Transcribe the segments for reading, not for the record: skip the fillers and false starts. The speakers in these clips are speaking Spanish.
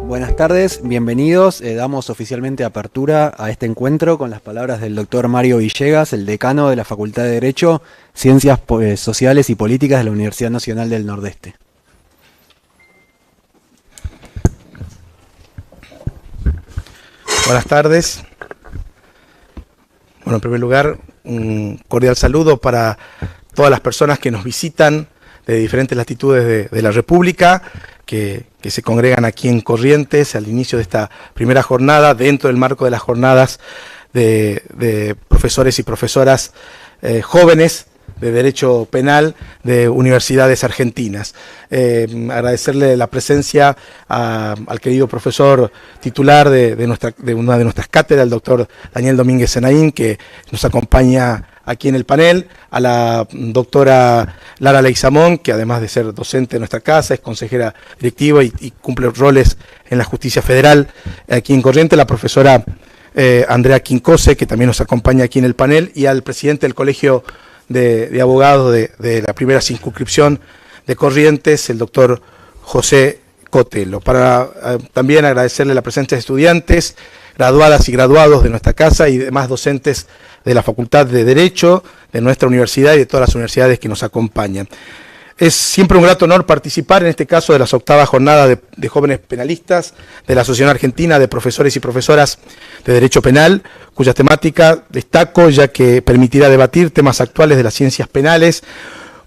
Buenas tardes, bienvenidos. Damos oficialmente apertura a este encuentro con las palabras del doctor Mario Villegas, el decano de la Facultad de Derecho, Ciencias Sociales y Políticas de la Universidad Nacional del Nordeste. Buenas tardes. Bueno, en primer lugar, un cordial saludo para todas las personas que nos visitan de diferentes latitudes de la República, que se congregan aquí en Corrientes al inicio de esta primera jornada, dentro del marco de las jornadas de profesores y profesoras jóvenes de Derecho Penal de universidades argentinas. Agradecerle la presencia al querido profesor titular de una de nuestras cátedras, el doctor Daniel Domínguez Senaín, que nos acompaña aquí en el panel, a la doctora Lara Leguizamón, que además de ser docente de nuestra casa, es consejera directiva y cumple roles en la Justicia Federal aquí en Corrientes, la profesora Andrea Quincose, que también nos acompaña aquí en el panel, y al presidente del Colegio de Abogados de la primera circunscripción de Corrientes, el doctor José Cotelo. Para también agradecerle la presencia de estudiantes, graduadas y graduados de nuestra casa y demás docentes de la Facultad de Derecho, de nuestra universidad y de todas las universidades que nos acompañan. Es siempre un grato honor participar, en este caso, de las octavas jornadas de jóvenes penalistas de la Asociación Argentina de Profesores y Profesoras de Derecho Penal, cuya temática destaco ya que permitirá debatir temas actuales de las ciencias penales,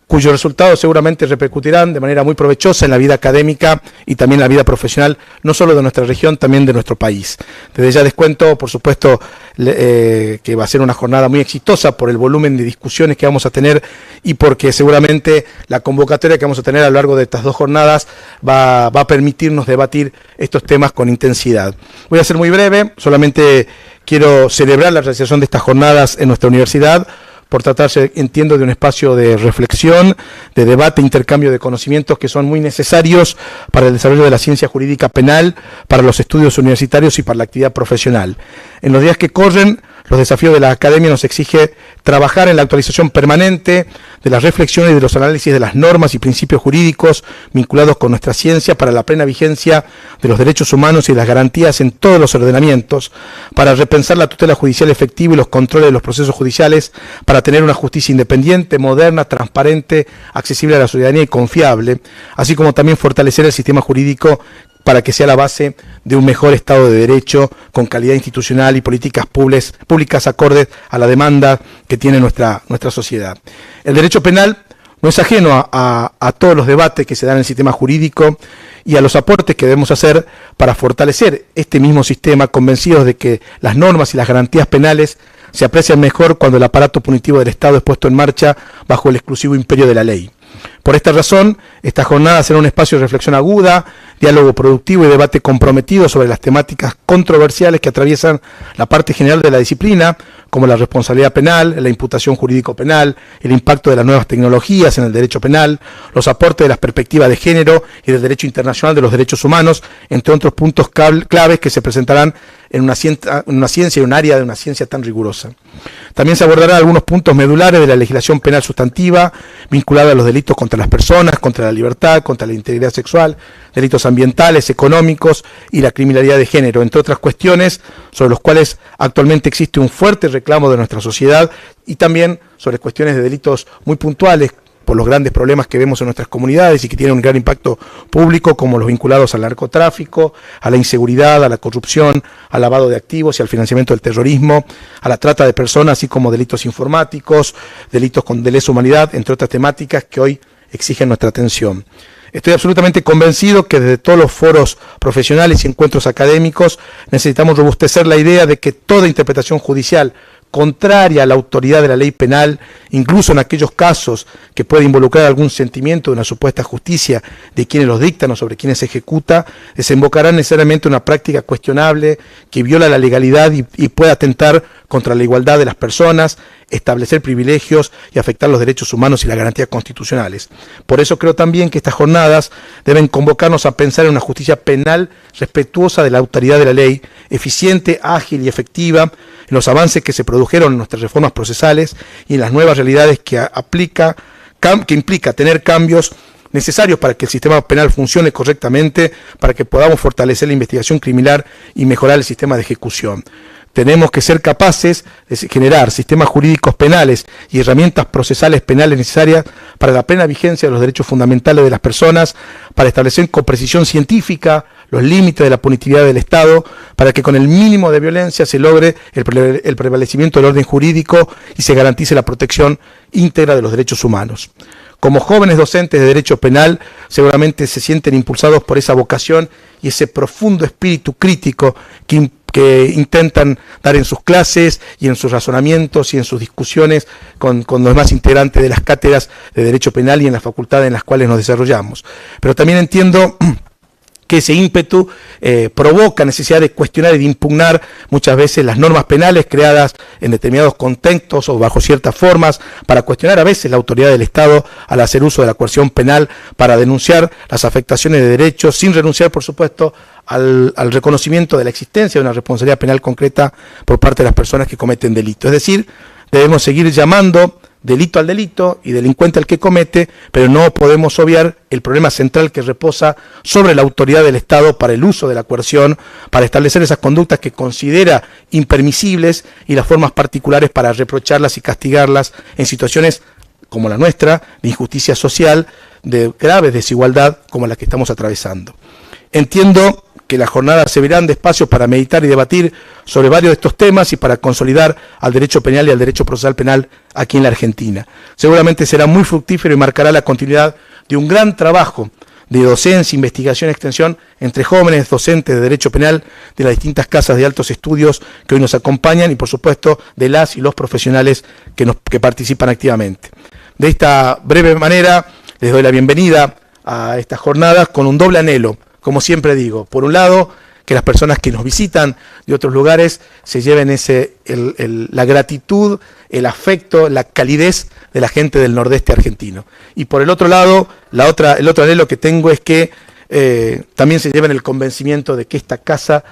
cuyos resultados seguramente repercutirán de manera muy provechosa en la vida académica y también en la vida profesional, no solo de nuestra región, también de nuestro país. Desde ya les cuento, por supuesto, que va a ser una jornada muy exitosa por el volumen de discusiones que vamos a tener y porque seguramente la convocatoria que vamos a tener a lo largo de estas dos jornadas va a permitirnos debatir estos temas con intensidad. Voy a ser muy breve, solamente quiero celebrar la realización de estas jornadas en nuestra universidad, por tratarse, entiendo, de un espacio de reflexión, de debate, intercambio de conocimientos que son muy necesarios para el desarrollo de la ciencia jurídica penal, para los estudios universitarios y para la actividad profesional. En los días que corren, los desafíos de la academia nos exige trabajar en la actualización permanente de las reflexiones y de los análisis de las normas y principios jurídicos vinculados con nuestra ciencia para la plena vigencia de los derechos humanos y las garantías en todos los ordenamientos, para repensar la tutela judicial efectiva y los controles de los procesos judiciales, para tener una justicia independiente, moderna, transparente, accesible a la ciudadanía y confiable, así como también fortalecer el sistema jurídico para que sea la base de un mejor Estado de Derecho, con calidad institucional y políticas públicas acordes a la demanda que tiene nuestra sociedad. El derecho penal no es ajeno a todos los debates que se dan en el sistema jurídico y a los aportes que debemos hacer para fortalecer este mismo sistema, convencidos de que las normas y las garantías penales se aprecian mejor cuando el aparato punitivo del Estado es puesto en marcha bajo el exclusivo imperio de la ley. Por esta razón, esta jornada será un espacio de reflexión aguda, diálogo productivo y debate comprometido sobre las temáticas controversiales que atraviesan la parte general de la disciplina, como la responsabilidad penal, la imputación jurídico-penal, el impacto de las nuevas tecnologías en el derecho penal, los aportes de las perspectivas de género y del derecho internacional de los derechos humanos, entre otros puntos claves que se presentarán en una ciencia y un área de una ciencia tan rigurosa. También se abordarán algunos puntos medulares de la legislación penal sustantiva, vinculada a los delitos contra las personas, contra la libertad, contra la integridad sexual, delitos ambientales, económicos y la criminalidad de género, entre otras cuestiones sobre los cuales actualmente existe un fuerte reclamo de nuestra sociedad y también sobre cuestiones de delitos muy puntuales por los grandes problemas que vemos en nuestras comunidades y que tienen un gran impacto público, como los vinculados al narcotráfico, a la inseguridad, a la corrupción, al lavado de activos y al financiamiento del terrorismo, a la trata de personas, así como delitos informáticos, delitos de lesa humanidad, entre otras temáticas que hoy exigen nuestra atención. Estoy absolutamente convencido que desde todos los foros profesionales y encuentros académicos necesitamos robustecer la idea de que toda interpretación judicial contraria a la autoridad de la ley penal, incluso en aquellos casos que puede involucrar algún sentimiento de una supuesta justicia de quienes los dictan o sobre quienes se ejecuta, desembocará necesariamente una práctica cuestionable que viola la legalidad y puede atentar contra la igualdad de las personas, establecer privilegios y afectar los derechos humanos y las garantías constitucionales. Por eso creo también que estas jornadas deben convocarnos a pensar en una justicia penal respetuosa de la autoridad de la ley, eficiente, ágil y efectiva, en los avances que se produjeron en nuestras reformas procesales y en las nuevas realidades que implica tener cambios necesarios para que el sistema penal funcione correctamente, para que podamos fortalecer la investigación criminal y mejorar el sistema de ejecución. Tenemos que ser capaces de generar sistemas jurídicos penales y herramientas procesales penales necesarias para la plena vigencia de los derechos fundamentales de las personas, para establecer con precisión científica los límites de la punitividad del Estado, para que con el mínimo de violencia se logre el prevalecimiento del orden jurídico y se garantice la protección íntegra de los derechos humanos. Como jóvenes docentes de Derecho Penal, seguramente se sienten impulsados por esa vocación y ese profundo espíritu crítico que intentan dar en sus clases y en sus razonamientos y en sus discusiones con los demás integrantes de las cátedras de Derecho Penal y en las facultades en las cuales nos desarrollamos. Pero también entiendo que ese ímpetu provoca necesidad de cuestionar y de impugnar muchas veces las normas penales creadas en determinados contextos o bajo ciertas formas, para cuestionar a veces la autoridad del Estado al hacer uso de la coerción penal para denunciar las afectaciones de derechos, sin renunciar, por supuesto, al reconocimiento de la existencia de una responsabilidad penal concreta por parte de las personas que cometen delito. Es decir, debemos seguir llamando delito al delito y delincuente al que comete, pero no podemos obviar el problema central que reposa sobre la autoridad del Estado para el uso de la coerción, para establecer esas conductas que considera impermisibles y las formas particulares para reprocharlas y castigarlas en situaciones como la nuestra, de injusticia social, de grave desigualdad como la que estamos atravesando. Entiendo que las jornadas servirán de espacio para meditar y debatir sobre varios de estos temas y para consolidar al derecho penal y al derecho procesal penal aquí en la Argentina. Seguramente será muy fructífero y marcará la continuidad de un gran trabajo de docencia, investigación y extensión entre jóvenes docentes de derecho penal de las distintas casas de altos estudios que hoy nos acompañan y, por supuesto, de las y los profesionales que participan activamente. De esta breve manera, les doy la bienvenida a estas jornadas con un doble anhelo. Como siempre digo, por un lado, que las personas que nos visitan de otros lugares se lleven la gratitud, el afecto, la calidez de la gente del nordeste argentino. Y por el otro lado, el otro anhelo que tengo es que también se lleven el convencimiento de que esta casa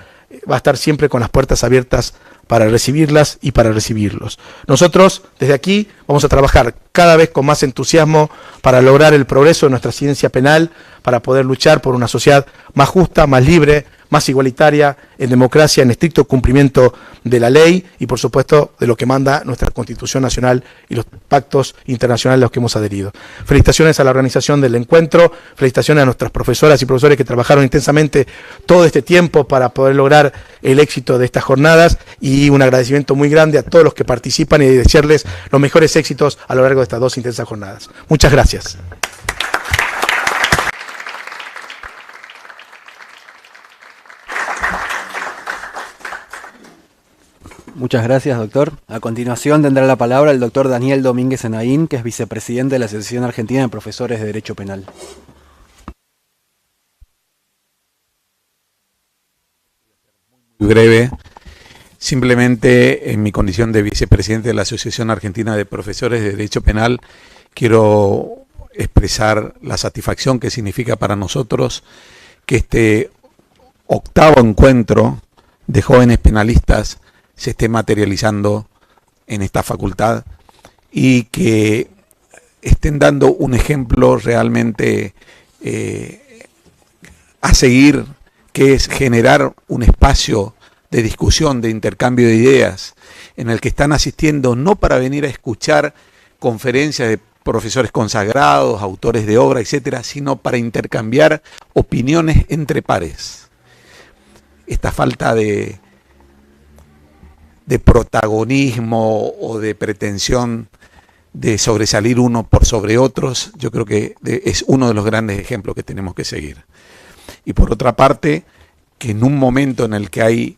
va a estar siempre con las puertas abiertas para recibirlas y para recibirlos. Nosotros, desde aquí, vamos a trabajar cada vez con más entusiasmo para lograr el progreso de nuestra ciencia penal, para poder luchar por una sociedad más justa, más libre, más igualitaria, en democracia, en estricto cumplimiento de la ley y, por supuesto, de lo que manda nuestra Constitución Nacional y los pactos internacionales a los que hemos adherido. Felicitaciones a la organización del encuentro, felicitaciones a nuestras profesoras y profesores que trabajaron intensamente todo este tiempo para poder lograr el éxito de estas jornadas, y un agradecimiento muy grande a todos los que participan y desearles los mejores éxitos a lo largo de estas 2 intensas jornadas. Muchas gracias. Muchas gracias, doctor. A continuación tendrá la palabra el doctor Daniel Domínguez Enaín, que es vicepresidente de la Asociación Argentina de Profesores de Derecho Penal. Muy breve. Simplemente, en mi condición de vicepresidente de la Asociación Argentina de Profesores de Derecho Penal, quiero expresar la satisfacción que significa para nosotros que este 8º encuentro de jóvenes penalistas se esté materializando en esta facultad y que estén dando un ejemplo realmente a seguir, que es generar un espacio de discusión, de intercambio de ideas, en el que están asistiendo no para venir a escuchar conferencias de profesores consagrados, autores de obra, etcétera, sino para intercambiar opiniones entre pares. Esta falta de protagonismo o de pretensión de sobresalir uno por sobre otros, yo creo que es uno de los grandes ejemplos que tenemos que seguir. Y por otra parte, que en un momento en el que hay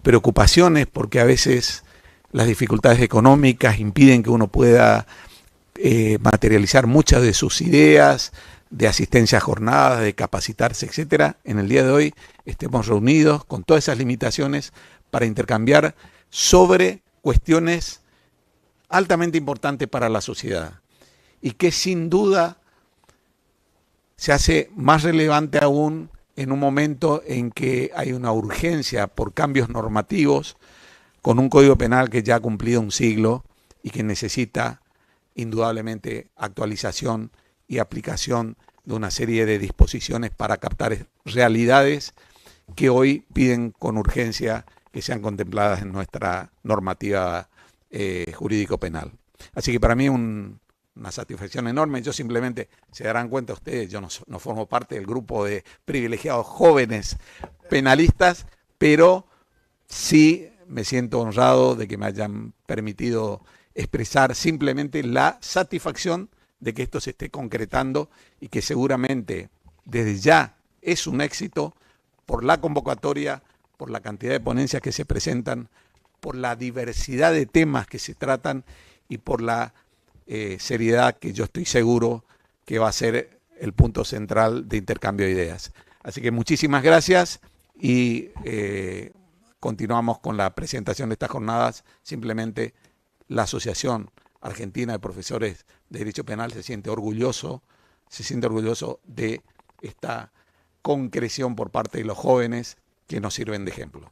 preocupaciones, porque a veces las dificultades económicas impiden que uno pueda materializar muchas de sus ideas, de asistencia a jornadas, de capacitarse, etcétera, en el día de hoy estemos reunidos con todas esas limitaciones para intercambiar sobre cuestiones altamente importantes para la sociedad y que sin duda se hace más relevante aún en un momento en que hay una urgencia por cambios normativos con un Código Penal que ya ha cumplido un siglo y que necesita indudablemente actualización y aplicación de una serie de disposiciones para captar realidades que hoy piden con urgencia que sean contempladas en nuestra normativa jurídico-penal. Así que para mí una satisfacción enorme. Yo simplemente, se darán cuenta ustedes, yo no formo parte del grupo de privilegiados jóvenes penalistas, pero sí me siento honrado de que me hayan permitido expresar simplemente la satisfacción de que esto se esté concretando y que seguramente desde ya es un éxito por la convocatoria, por la cantidad de ponencias que se presentan, por la diversidad de temas que se tratan y por la seriedad que yo estoy seguro que va a ser el punto central de intercambio de ideas. Así que muchísimas gracias y continuamos con la presentación de estas jornadas. Simplemente la Asociación Argentina de Profesores de Derecho Penal se siente orgulloso de esta concreción por parte de los jóvenes que nos sirven de ejemplo.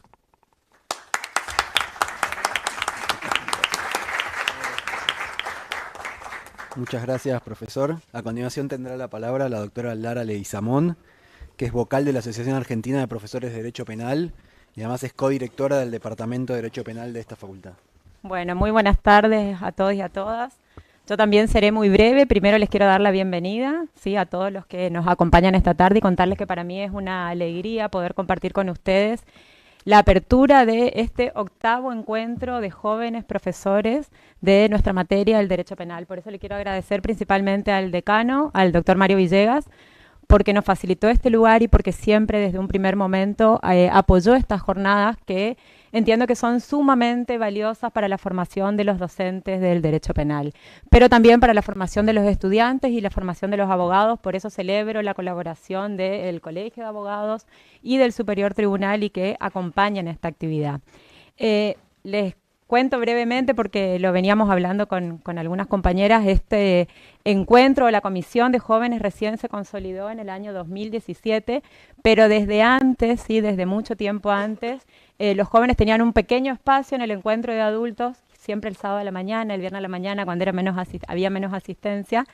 Muchas gracias, profesor. A continuación tendrá la palabra la doctora Lara Leguizamón, que es vocal de la Asociación Argentina de Profesores de Derecho Penal y además es codirectora del Departamento de Derecho Penal de esta facultad. Bueno, muy buenas tardes a todos y a todas. Yo también seré muy breve. Primero les quiero dar la bienvenida, ¿sí?, a todos los que nos acompañan esta tarde y contarles que para mí es una alegría poder compartir con ustedes la apertura de este 8º encuentro de jóvenes profesores de nuestra materia del derecho penal. Por eso le quiero agradecer principalmente al decano, al doctor Mario Villegas, porque nos facilitó este lugar y porque siempre desde un primer momento apoyó estas jornadas que entiendo que son sumamente valiosas para la formación de los docentes del derecho penal, pero también para la formación de los estudiantes y la formación de los abogados. Por eso celebro la colaboración del Colegio de Abogados y del Superior Tribunal y que acompañan esta actividad. Les cuento brevemente, porque lo veníamos hablando con algunas compañeras, este encuentro, la Comisión de Jóvenes recién se consolidó en el año 2017, pero desde antes, sí, desde mucho tiempo antes, los jóvenes tenían un pequeño espacio en el encuentro de adultos, siempre el sábado a la mañana, el viernes a la mañana, cuando había menos asistencia,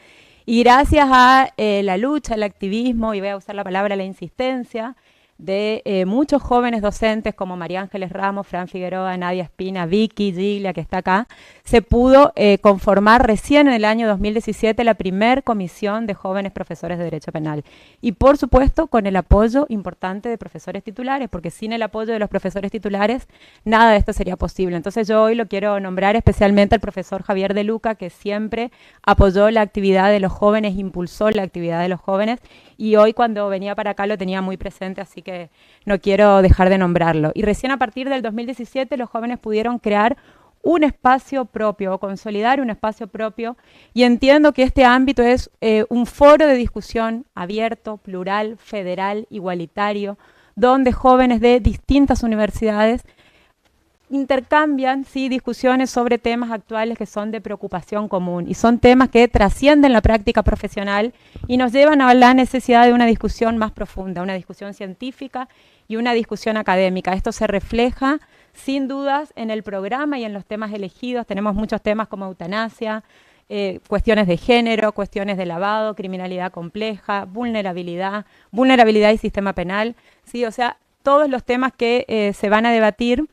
y gracias a la lucha, el activismo, y voy a usar la palabra la insistencia, de muchos jóvenes docentes como María Ángeles Ramos, Fran Figueroa, Nadia Espina, Vicky, Giglia, que está acá, se pudo conformar recién en el año 2017 la primer comisión de jóvenes profesores de Derecho Penal. Y por supuesto con el apoyo importante de profesores titulares, porque sin el apoyo de los profesores titulares nada de esto sería posible. Entonces yo hoy lo quiero nombrar especialmente al profesor Javier De Luca, que siempre apoyó la actividad de los jóvenes, impulsó la actividad de los jóvenes, y hoy cuando venía para acá lo tenía muy presente, así que no quiero dejar de nombrarlo. Y recién a partir del 2017 los jóvenes pudieron crear un espacio propio o consolidar un espacio propio, y entiendo que este ámbito es un foro de discusión abierto, plural, federal, igualitario, donde jóvenes de distintas universidades intercambian, ¿sí?, discusiones sobre temas actuales que son de preocupación común y son temas que trascienden la práctica profesional y nos llevan a la necesidad de una discusión más profunda, una discusión científica y una discusión académica. Esto se refleja sin dudas en el programa y en los temas elegidos. Tenemos muchos temas como eutanasia, cuestiones de género, cuestiones de lavado, criminalidad compleja, vulnerabilidad y sistema penal, ¿sí? O sea, todos los temas que se van a debatir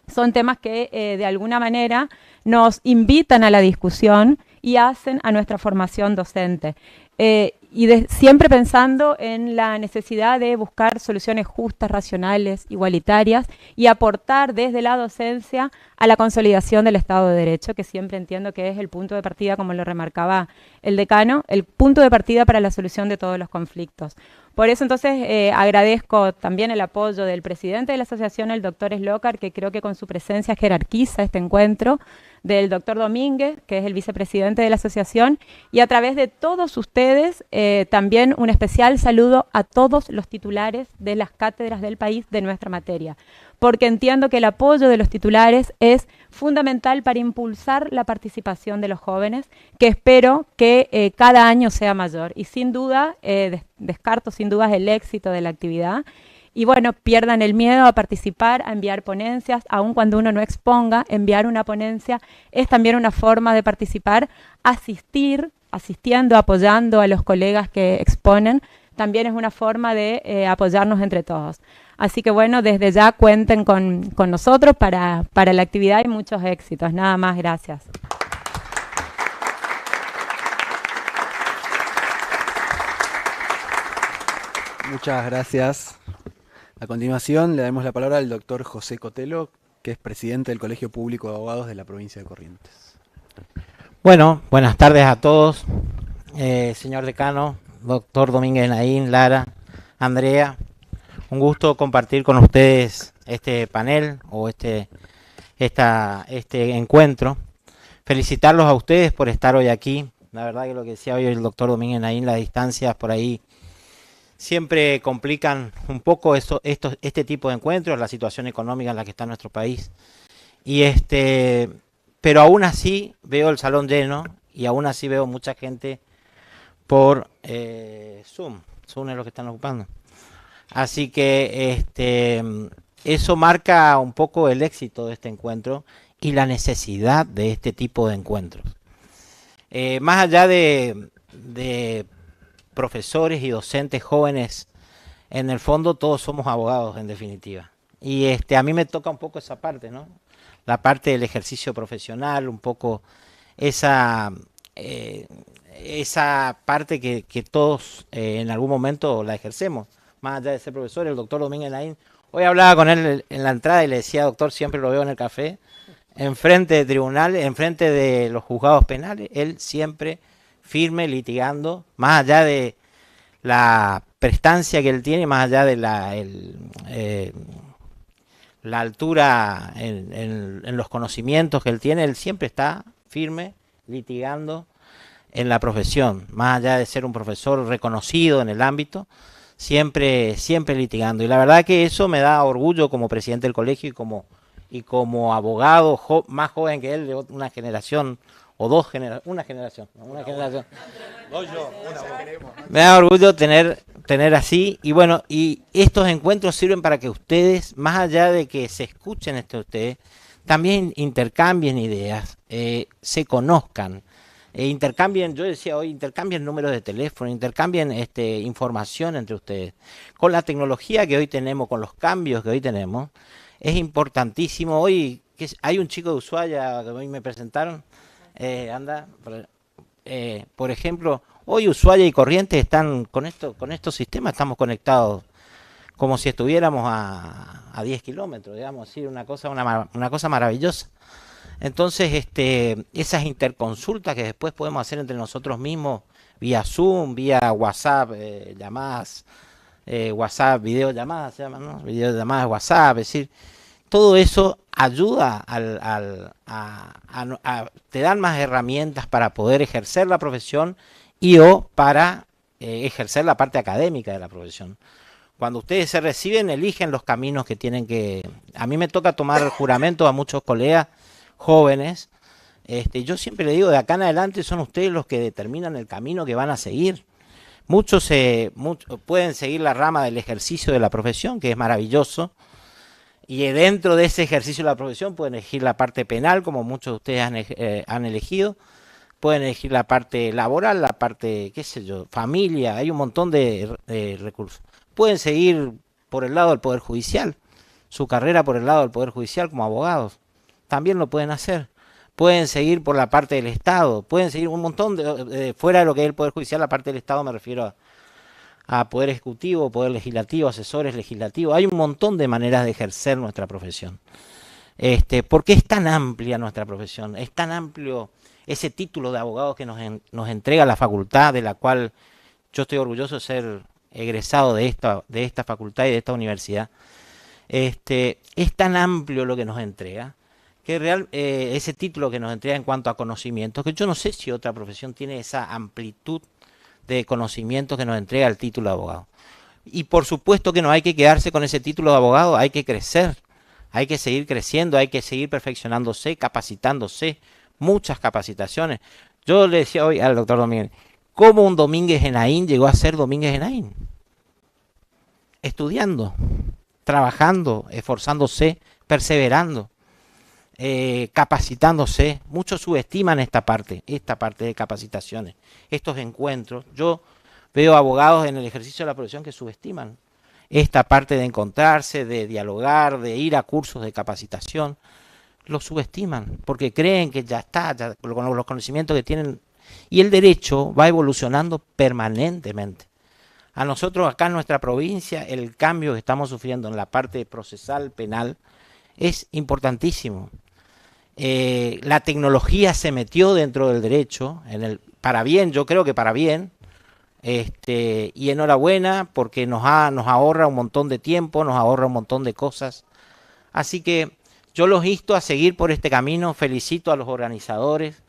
son temas que de alguna manera nos invitan a la discusión y hacen a nuestra formación docente. Siempre pensando en la necesidad de buscar soluciones justas, racionales, igualitarias y aportar desde la docencia a la consolidación del Estado de Derecho, que siempre entiendo que es el punto de partida, como lo remarcaba el decano, el punto de partida para la solución de todos los conflictos. Por eso entonces agradezco también el apoyo del presidente de la asociación, el doctor Slokar, que creo que con su presencia jerarquiza este encuentro, del doctor Domínguez, que es el vicepresidente de la asociación, y a través de todos ustedes también un especial saludo a todos los titulares de las cátedras del país de nuestra materia, porque entiendo que el apoyo de los titulares es fundamental para impulsar la participación de los jóvenes, que espero que cada año sea mayor. Y sin duda, descarto sin dudas el éxito de la actividad. Y bueno, pierdan el miedo a participar, a enviar ponencias, aun cuando uno no exponga, enviar una ponencia es también una forma de participar, asistir asistiendo, apoyando a los colegas que exponen, también es una forma de apoyarnos entre todos. Así que bueno, desde ya cuenten con nosotros para la actividad y muchos éxitos. Nada más, gracias. Muchas gracias. A continuación le damos la palabra al doctor José Cotelo, que es presidente del Colegio Público de Abogados de la provincia de Corrientes. Bueno, buenas tardes a todos, señor decano, doctor Domínguez Naín, Lara, Andrea. Un gusto compartir con ustedes este panel o este encuentro. Felicitarlos a ustedes por estar hoy aquí. La verdad que lo que decía hoy el doctor Domínguez Naín, las distancias por ahí siempre complican un poco este tipo de encuentros, la situación económica en la que está nuestro país. Pero aún así veo el salón lleno y aún así veo mucha gente por Zoom. Zoom es lo que están ocupando. Así que eso marca un poco el éxito de este encuentro y la necesidad de este tipo de encuentros. Más allá de profesores y docentes jóvenes, en el fondo todos somos abogados en definitiva. Y a mí me toca un poco esa parte, ¿no? La parte del ejercicio profesional, un poco esa parte que todos en algún momento la ejercemos, más allá de ser profesor. El doctor Domínguez Naín, hoy hablaba con él en la entrada y le decía, doctor, siempre lo veo en el café, enfrente de tribunales, enfrente de los juzgados penales, él siempre firme, litigando, más allá de la prestancia que él tiene, más allá de la altura en los conocimientos que él tiene, él siempre está firme, litigando en la profesión, más allá de ser un profesor reconocido en el ámbito, siempre litigando. Y la verdad que eso me da orgullo como presidente del colegio y como abogado más joven que él, de una generación o una generación. Me da orgullo tener así. Y bueno, y estos encuentros sirven para que ustedes, más allá de que se escuchen ustedes, también intercambien ideas, se conozcan, intercambien, yo decía hoy, intercambien números de teléfono, intercambien información entre ustedes. Con la tecnología que hoy tenemos, con los cambios que hoy tenemos, es importantísimo. Hoy hay un chico de Ushuaia que hoy me presentaron, por ejemplo, hoy Ushuaia y Corrientes están con estos sistemas, estamos conectados como si estuviéramos a 10 kilómetros, digamos, ¿sí? Una cosa maravillosa. Entonces, esas interconsultas que después podemos hacer entre nosotros mismos, vía Zoom, vía WhatsApp, llamadas, WhatsApp, videollamadas, se llaman, ¿no? Videollamadas, WhatsApp, es decir, todo eso ayuda te dan más herramientas para poder ejercer la profesión o para ejercer la parte académica de la profesión. Cuando ustedes se reciben, eligen los caminos que tienen que... A mí me toca tomar juramento a muchos colegas jóvenes. Yo siempre le digo, de acá en adelante son ustedes los que determinan el camino que van a seguir. Muchos pueden seguir la rama del ejercicio de la profesión, que es maravilloso, y dentro de ese ejercicio de la profesión pueden elegir la parte penal, como muchos de ustedes han elegido, pueden elegir la parte laboral, la parte, qué sé yo, familia, hay un montón de recursos. Pueden seguir por el lado del Poder Judicial, su carrera por el lado del Poder Judicial como abogados, también lo pueden hacer. Pueden seguir por la parte del Estado, pueden seguir un montón fuera de lo que es el Poder Judicial, la parte del Estado me refiero a Poder Ejecutivo, Poder Legislativo, asesores legislativos. Hay un montón de maneras de ejercer nuestra profesión. ¿Por qué es tan amplia nuestra profesión? Es tan amplio ese título de abogado que nos entrega la facultad, de la cual yo estoy orgulloso de ser egresado de esta facultad y de esta universidad. Es tan amplio lo que nos entrega, que ese título que nos entrega en cuanto a conocimientos, que yo no sé si otra profesión tiene esa amplitud de conocimientos que nos entrega el título de abogado. Y por supuesto que no hay que quedarse con ese título de abogado, hay que crecer, hay que seguir creciendo, hay que seguir perfeccionándose, capacitándose, muchas capacitaciones. Yo le decía hoy al doctor Domínguez, ¿cómo un Domínguez Naín llegó a ser Domínguez Naín? Estudiando, trabajando, esforzándose, perseverando. capacitándose. Muchos subestiman esta parte de capacitaciones, estos encuentros. Yo veo abogados en el ejercicio de la profesión que subestiman esta parte de encontrarse, de dialogar, de ir a cursos de capacitación. Lo subestiman porque creen que ya está, ya, con los conocimientos que tienen. Y el derecho va evolucionando permanentemente. A nosotros acá en nuestra provincia el cambio que estamos sufriendo en la parte procesal penal es importantísimo. La tecnología se metió dentro del derecho, para bien, yo creo que para bien, y enhorabuena porque nos ahorra un montón de tiempo, nos ahorra un montón de cosas. Así que yo los insto a seguir por este camino, felicito a los organizadores,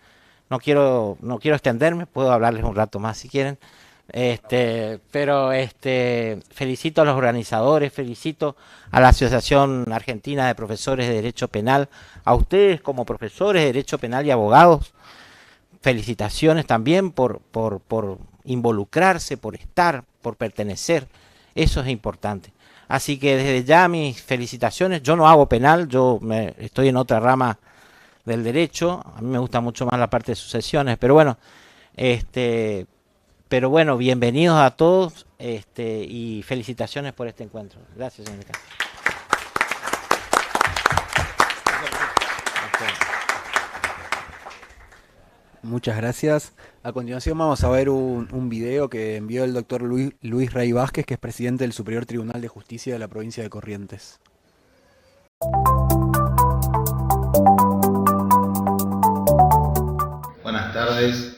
no quiero extenderme, puedo hablarles un rato más si quieren. Pero felicito a los organizadores, felicito a la Asociación Argentina de Profesores de Derecho Penal, a ustedes como profesores de Derecho Penal y abogados, felicitaciones también por involucrarse, por estar, por pertenecer, eso es importante. Así que desde ya mis felicitaciones. Yo no hago penal, estoy en otra rama del derecho, a mí me gusta mucho más la parte de sucesiones, pero bueno, bienvenidos a todos y felicitaciones por este encuentro. Gracias, señor Castillo. Muchas gracias. A continuación vamos a ver un video que envió el doctor Luis Rey Vázquez, que es presidente del Superior Tribunal de Justicia de la provincia de Corrientes. Buenas tardes.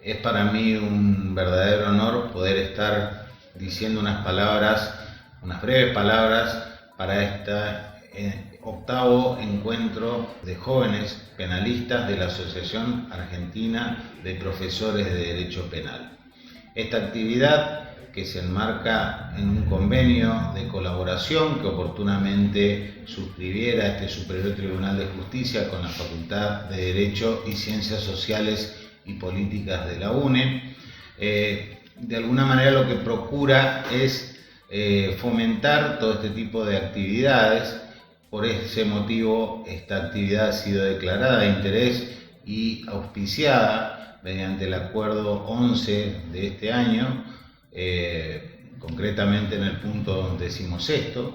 Es para mí un verdadero honor poder estar diciendo unas breves palabras para este octavo encuentro de jóvenes penalistas de la Asociación Argentina de Profesores de Derecho Penal. Esta actividad, que se enmarca en un convenio de colaboración que oportunamente suscribiera este Superior Tribunal de Justicia con la Facultad de Derecho y Ciencias Sociales y Políticas de la UNE, de alguna manera lo que procura es fomentar todo este tipo de actividades. Por ese motivo esta actividad ha sido declarada de interés y auspiciada mediante el acuerdo 11 de este año, concretamente en el punto 16º,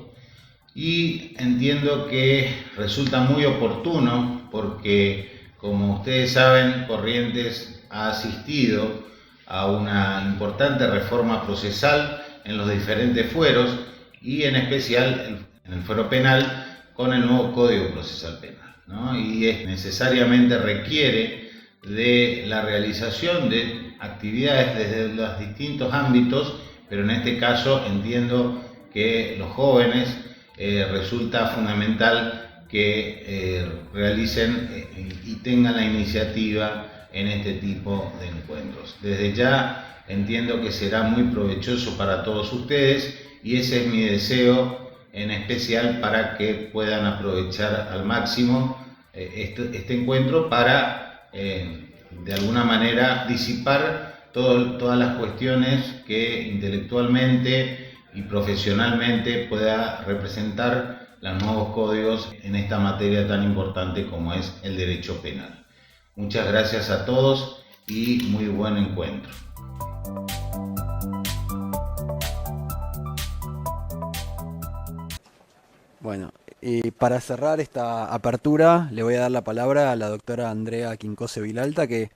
y entiendo que resulta muy oportuno porque, como ustedes saben, Corrientes ha asistido a una importante reforma procesal en los diferentes fueros y en especial en el fuero penal con el nuevo Código Procesal Penal, ¿no? Y necesariamente requiere de la realización de actividades desde los distintos ámbitos, pero en este caso entiendo que los jóvenes resulta fundamental que realicen y tengan la iniciativa en este tipo de encuentros. Desde ya entiendo que será muy provechoso para todos ustedes y ese es mi deseo en especial para que puedan aprovechar al máximo este encuentro para de alguna manera disipar todas las cuestiones que intelectualmente y profesionalmente pueda representar los nuevos códigos en esta materia tan importante como es el derecho penal. Muchas gracias a todos y muy buen encuentro. Bueno, y para cerrar esta apertura le voy a dar la palabra a la doctora Andrea Quincose Vilalta, que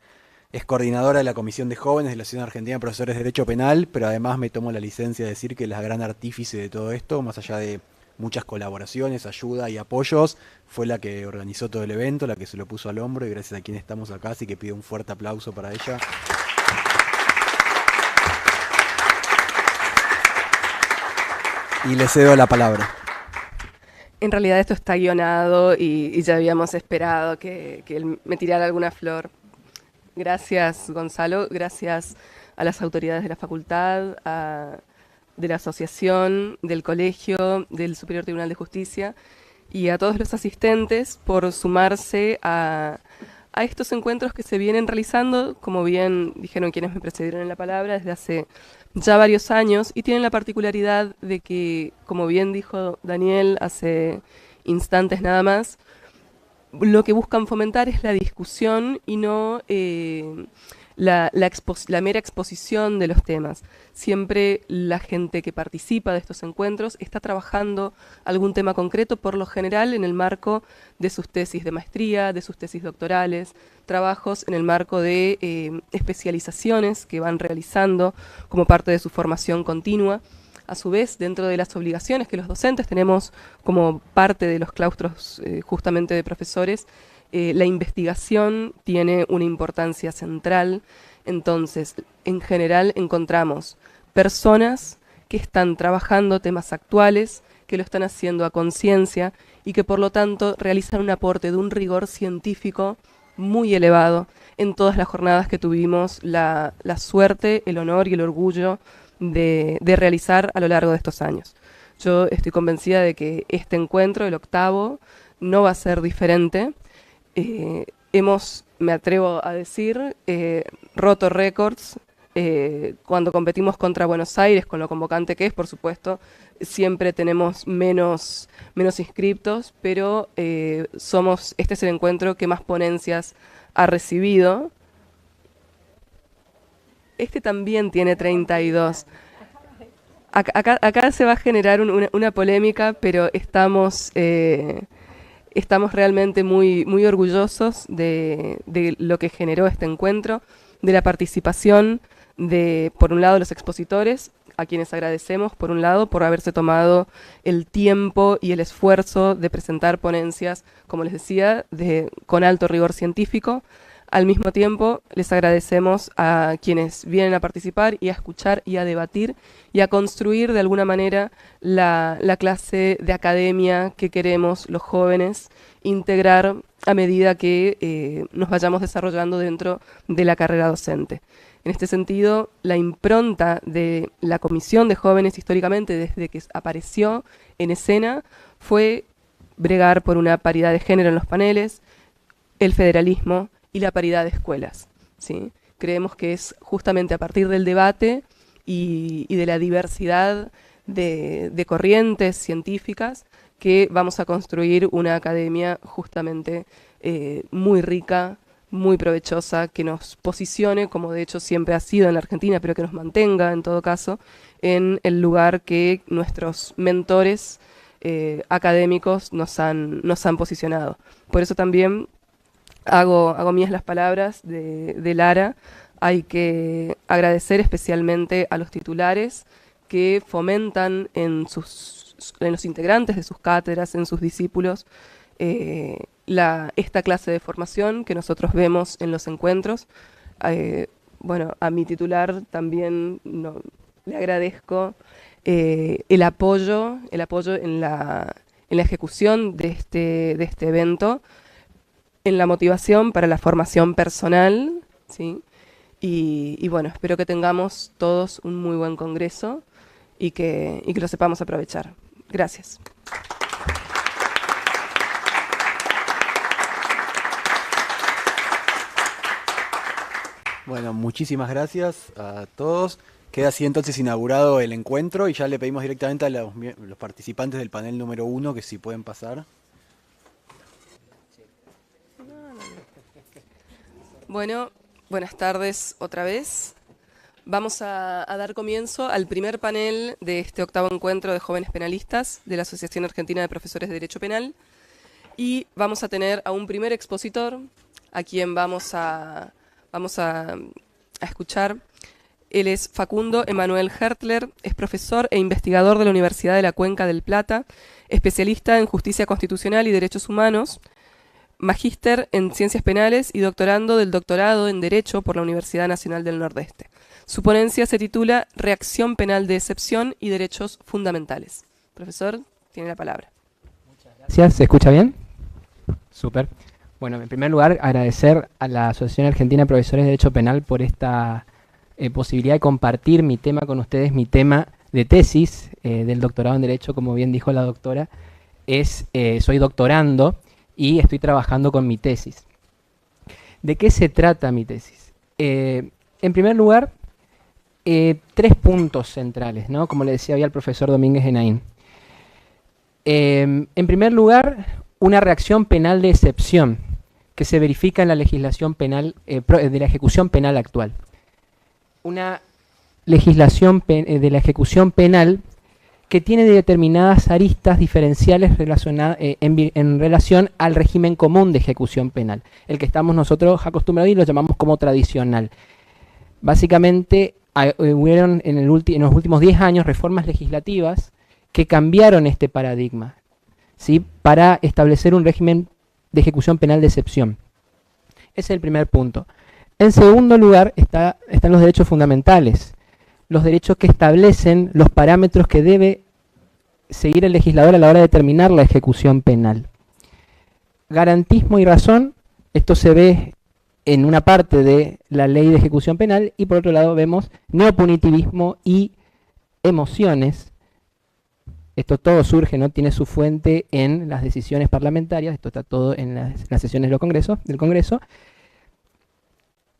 es coordinadora de la Comisión de Jóvenes de la Asociación Argentina de Profesores de Derecho Penal, pero además me tomo la licencia de decir que es la gran artífice de todo esto, más allá de muchas colaboraciones, ayuda y apoyos, fue la que organizó todo el evento, la que se lo puso al hombro y gracias a quien estamos acá, así que pido un fuerte aplauso para ella. Y le cedo la palabra. En realidad esto está guionado y ya habíamos esperado que él me tirara alguna flor. Gracias, Gonzalo, gracias a las autoridades de la facultad, de la asociación, del colegio, del Superior Tribunal de Justicia y a todos los asistentes por sumarse a estos encuentros que se vienen realizando, como bien dijeron quienes me precedieron en la palabra, desde hace ya varios años y tienen la particularidad de que, como bien dijo Daniel hace instantes nada más, lo que buscan fomentar es la discusión y no la mera exposición de los temas. Siempre la gente que participa de estos encuentros está trabajando algún tema concreto, por lo general en el marco de sus tesis de maestría, de sus tesis doctorales, trabajos en el marco de especializaciones que van realizando como parte de su formación continua. A su vez, dentro de las obligaciones que los docentes tenemos como parte de los claustros justamente de profesores, la investigación tiene una importancia central. Entonces, en general encontramos personas que están trabajando temas actuales, que lo están haciendo a conciencia y que por lo tanto realizan un aporte de un rigor científico muy elevado en todas las jornadas que tuvimos la suerte, el honor y el orgullo de realizar a lo largo de estos años. Yo estoy convencida de que este encuentro, el 8º, no va a ser diferente. Hemos, me atrevo a decir, roto récords cuando competimos contra Buenos Aires, con lo convocante que es, por supuesto, siempre tenemos menos inscriptos, pero este es el encuentro que más ponencias ha recibido. Este también tiene 32. Acá se va a generar una polémica, pero estamos realmente muy orgullosos de lo que generó este encuentro, de la participación de, por un lado, los expositores, a quienes agradecemos, por un lado, por haberse tomado el tiempo y el esfuerzo de presentar ponencias, como les decía, con alto rigor científico. Al mismo tiempo, les agradecemos a quienes vienen a participar y a escuchar y a debatir y a construir de alguna manera la clase de academia que queremos los jóvenes integrar a medida que nos vayamos desarrollando dentro de la carrera docente. En este sentido, la impronta de la Comisión de Jóvenes históricamente desde que apareció en escena fue bregar por una paridad de género en los paneles, el federalismo y la paridad de escuelas, ¿sí? Creemos que es justamente a partir del debate y de la diversidad de corrientes científicas que vamos a construir una academia justamente muy rica, muy provechosa, que nos posicione, como de hecho siempre ha sido en la Argentina, pero que nos mantenga en todo caso en el lugar que nuestros mentores académicos nos han posicionado. Por eso también hago mías las palabras de Lara. Hay que agradecer especialmente a los titulares que fomentan en los integrantes de sus cátedras, en sus discípulos, esta clase de formación que nosotros vemos en los encuentros. Bueno, a mi titular también le agradezco el apoyo en la ejecución de este evento, en la motivación para la formación personal, ¿sí? Y bueno, espero que tengamos todos un muy buen congreso y que lo sepamos aprovechar. Gracias. Bueno, muchísimas gracias a todos. Queda así entonces inaugurado el encuentro y ya le pedimos directamente a los participantes del panel número 1 que si pueden pasar. Bueno, buenas tardes otra vez. Vamos a dar comienzo al primer panel de este 8º encuentro de jóvenes penalistas de la Asociación Argentina de Profesores de Derecho Penal. Y vamos a tener a un primer expositor, a quien vamos a escuchar. Él es Facundo Emanuel Hertler, es profesor e investigador de la Universidad de la Cuenca del Plata, especialista en justicia constitucional y derechos humanos, magíster en ciencias penales y doctorando del doctorado en Derecho por la Universidad Nacional del Nordeste. Su ponencia se titula Reacción penal de excepción y derechos fundamentales. Profesor, tiene la palabra. Muchas gracias. ¿Se escucha bien? Súper. Bueno, en primer lugar, agradecer a la Asociación Argentina de Profesores de Derecho Penal por esta posibilidad de compartir mi tema con ustedes. Mi tema de tesis del doctorado en Derecho, como bien dijo la doctora, soy doctorando y estoy trabajando con mi tesis. ¿De qué se trata mi tesis? En primer lugar, 3 puntos centrales, ¿no? Como le decía hoy al profesor Domínguez Genaín. En primer lugar, una reacción penal de excepción que se verifica en la legislación penal, de la ejecución penal actual. Una legislación de la ejecución penal que tiene determinadas aristas diferenciales en relación al régimen común de ejecución penal, el que estamos nosotros acostumbrados y lo llamamos como tradicional. Básicamente, hubieron en los últimos 10 años reformas legislativas que cambiaron este paradigma, ¿sí?, para establecer un régimen de ejecución penal de excepción. Ese es el primer punto. En segundo lugar están los derechos fundamentales, los derechos que establecen los parámetros que debe seguir el legislador a la hora de determinar la ejecución penal. Garantismo y razón, esto se ve en una parte de la ley de ejecución penal, y por otro lado vemos neopunitivismo y emociones. Esto todo surge, ¿no?, tiene su fuente en las decisiones parlamentarias, esto está todo en las sesiones del Congreso.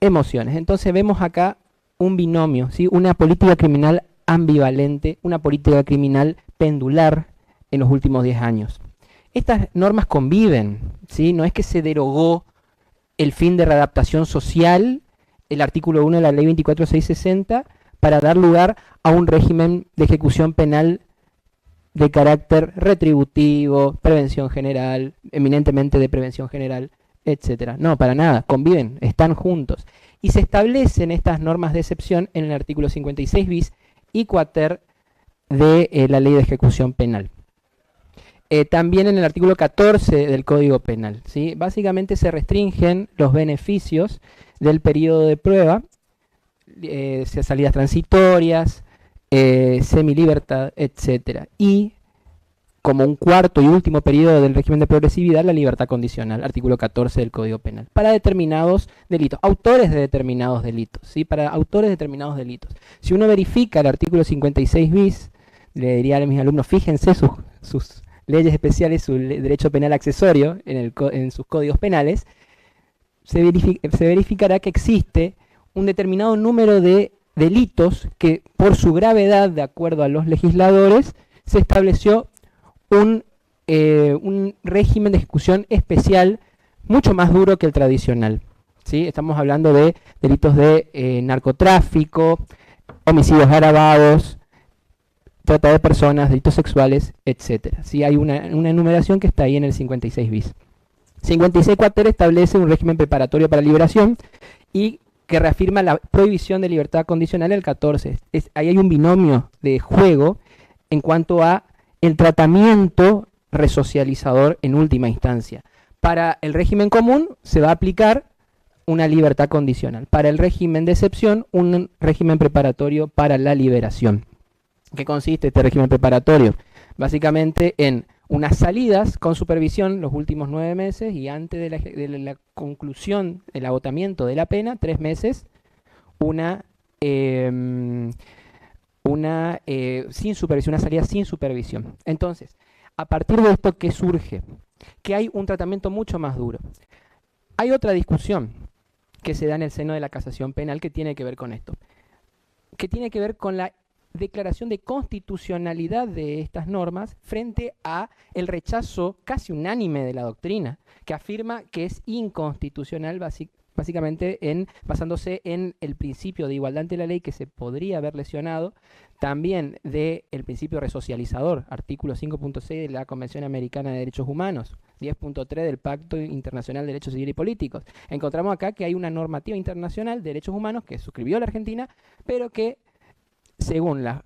Emociones. Entonces vemos acá un binomio, ¿sí?, una política criminal ambivalente, una política criminal pendular en los últimos 10 años. Estas normas conviven, ¿sí?, no es que se derogó el fin de readaptación social, el artículo 1 de la ley 24660, para dar lugar a un régimen de ejecución penal de carácter retributivo, prevención general, eminentemente de prevención general, etcétera. No, para nada, conviven, están juntos. Y se establecen estas normas de excepción en el artículo 56 bis y quater de la ley de ejecución penal. También en el artículo 14 del Código Penal, ¿sí? Básicamente se restringen los beneficios del periodo de prueba, salidas transitorias, semilibertad, etc. Y como un cuarto y último periodo del régimen de progresividad, la libertad condicional, artículo 14 del Código Penal, para determinados delitos, autores de determinados delitos, ¿sí?, para autores de determinados delitos. Si uno verifica el artículo 56 bis, le diría a mis alumnos, fíjense sus leyes especiales, su derecho penal accesorio en sus códigos penales, se verificará que existe un determinado número de delitos que, por su gravedad, de acuerdo a los legisladores, se estableció un régimen de ejecución especial mucho más duro que el tradicional, ¿sí? Estamos hablando de delitos de narcotráfico, homicidios agravados, trata de personas, delitos sexuales, etc. ¿Sí? Hay una enumeración que está ahí en el 56 bis. 56 quater establece un régimen preparatorio para liberación y que reafirma la prohibición de libertad condicional en el 14. Ahí hay un binomio de juego en cuanto a el tratamiento resocializador en última instancia. Para el régimen común se va a aplicar una libertad condicional. Para el régimen de excepción, un régimen preparatorio para la liberación. ¿Qué consiste este régimen preparatorio? Básicamente en unas salidas con supervisión los últimos 9 meses y antes de la conclusión, el agotamiento de la pena, 3 meses, una sin supervisión, una salida sin supervisión. Entonces, a partir de esto, ¿qué surge? Que hay un tratamiento mucho más duro. Hay otra discusión que se da en el seno de la casación penal que tiene que ver con esto, que tiene que ver con la declaración de constitucionalidad de estas normas frente a el rechazo casi unánime de la doctrina, que afirma que es inconstitucional básicamente basándose en el principio de igualdad ante la ley que se podría haber lesionado, también del principio resocializador, artículo 5.6 de la Convención Americana de Derechos Humanos, 10.3 del Pacto Internacional de Derechos Civiles y Políticos. Encontramos acá que hay una normativa internacional de derechos humanos que suscribió la Argentina, pero que según la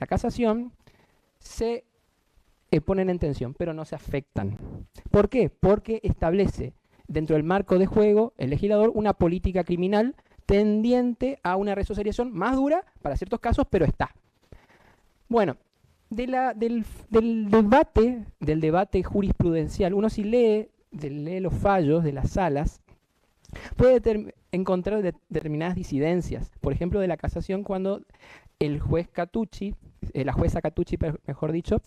casación, se ponen en tensión, pero no se afectan. ¿Por qué? Porque establece dentro del marco de juego el legislador una política criminal tendiente a una resocialización más dura para ciertos casos, pero está. Bueno, del debate jurisprudencial, uno si lee los fallos de las salas, puede encontrar determinadas disidencias. Por ejemplo, de la casación, cuando el juez Catucci, la jueza Catucci, mejor dicho,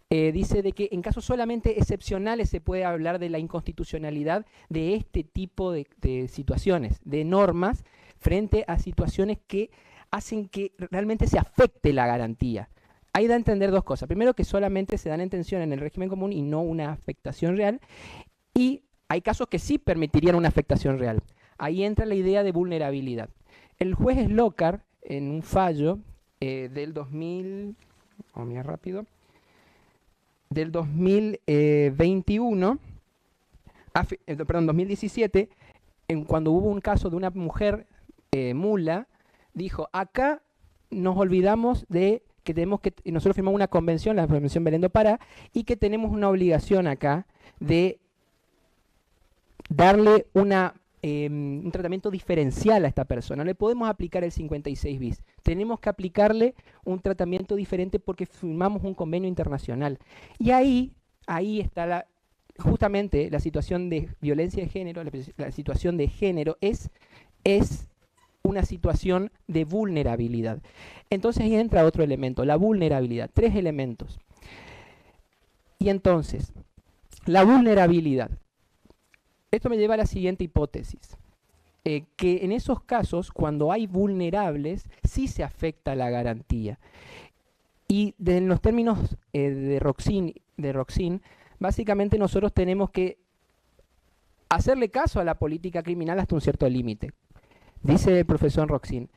dice de que en casos solamente excepcionales se puede hablar de la inconstitucionalidad de este tipo de situaciones, de normas, frente a situaciones que hacen que realmente se afecte la garantía. ahí da a entender dos cosas. Primero, que solamente se dan en tensión en el régimen común y no una afectación real. Y hay casos que sí permitirían una afectación real. Ahí entra la idea de vulnerabilidad. El juez Slocar, en un fallo del 2000, vamos a mirar rápido, del 2021, perdón, 2017, cuando hubo un caso de una mujer mula, dijo, acá nos olvidamos de que nosotros firmamos una convención, la Convención Belén do Pará, y que tenemos una obligación acá de darle un tratamiento diferencial a esta persona. No le podemos aplicar el 56 bis. Tenemos que aplicarle un tratamiento diferente porque firmamos un convenio internacional. Y ahí está justamente la situación de violencia de género, la situación de género es una situación de vulnerabilidad. Entonces ahí entra otro elemento, la vulnerabilidad. 3 elementos. Y entonces, la vulnerabilidad. Esto me lleva a la siguiente hipótesis. Que en esos casos, cuando hay vulnerables, sí se afecta la garantía. Y en los términos de Roxin, básicamente nosotros tenemos que hacerle caso a la política criminal hasta un cierto límite. Dice el profesor Roxin,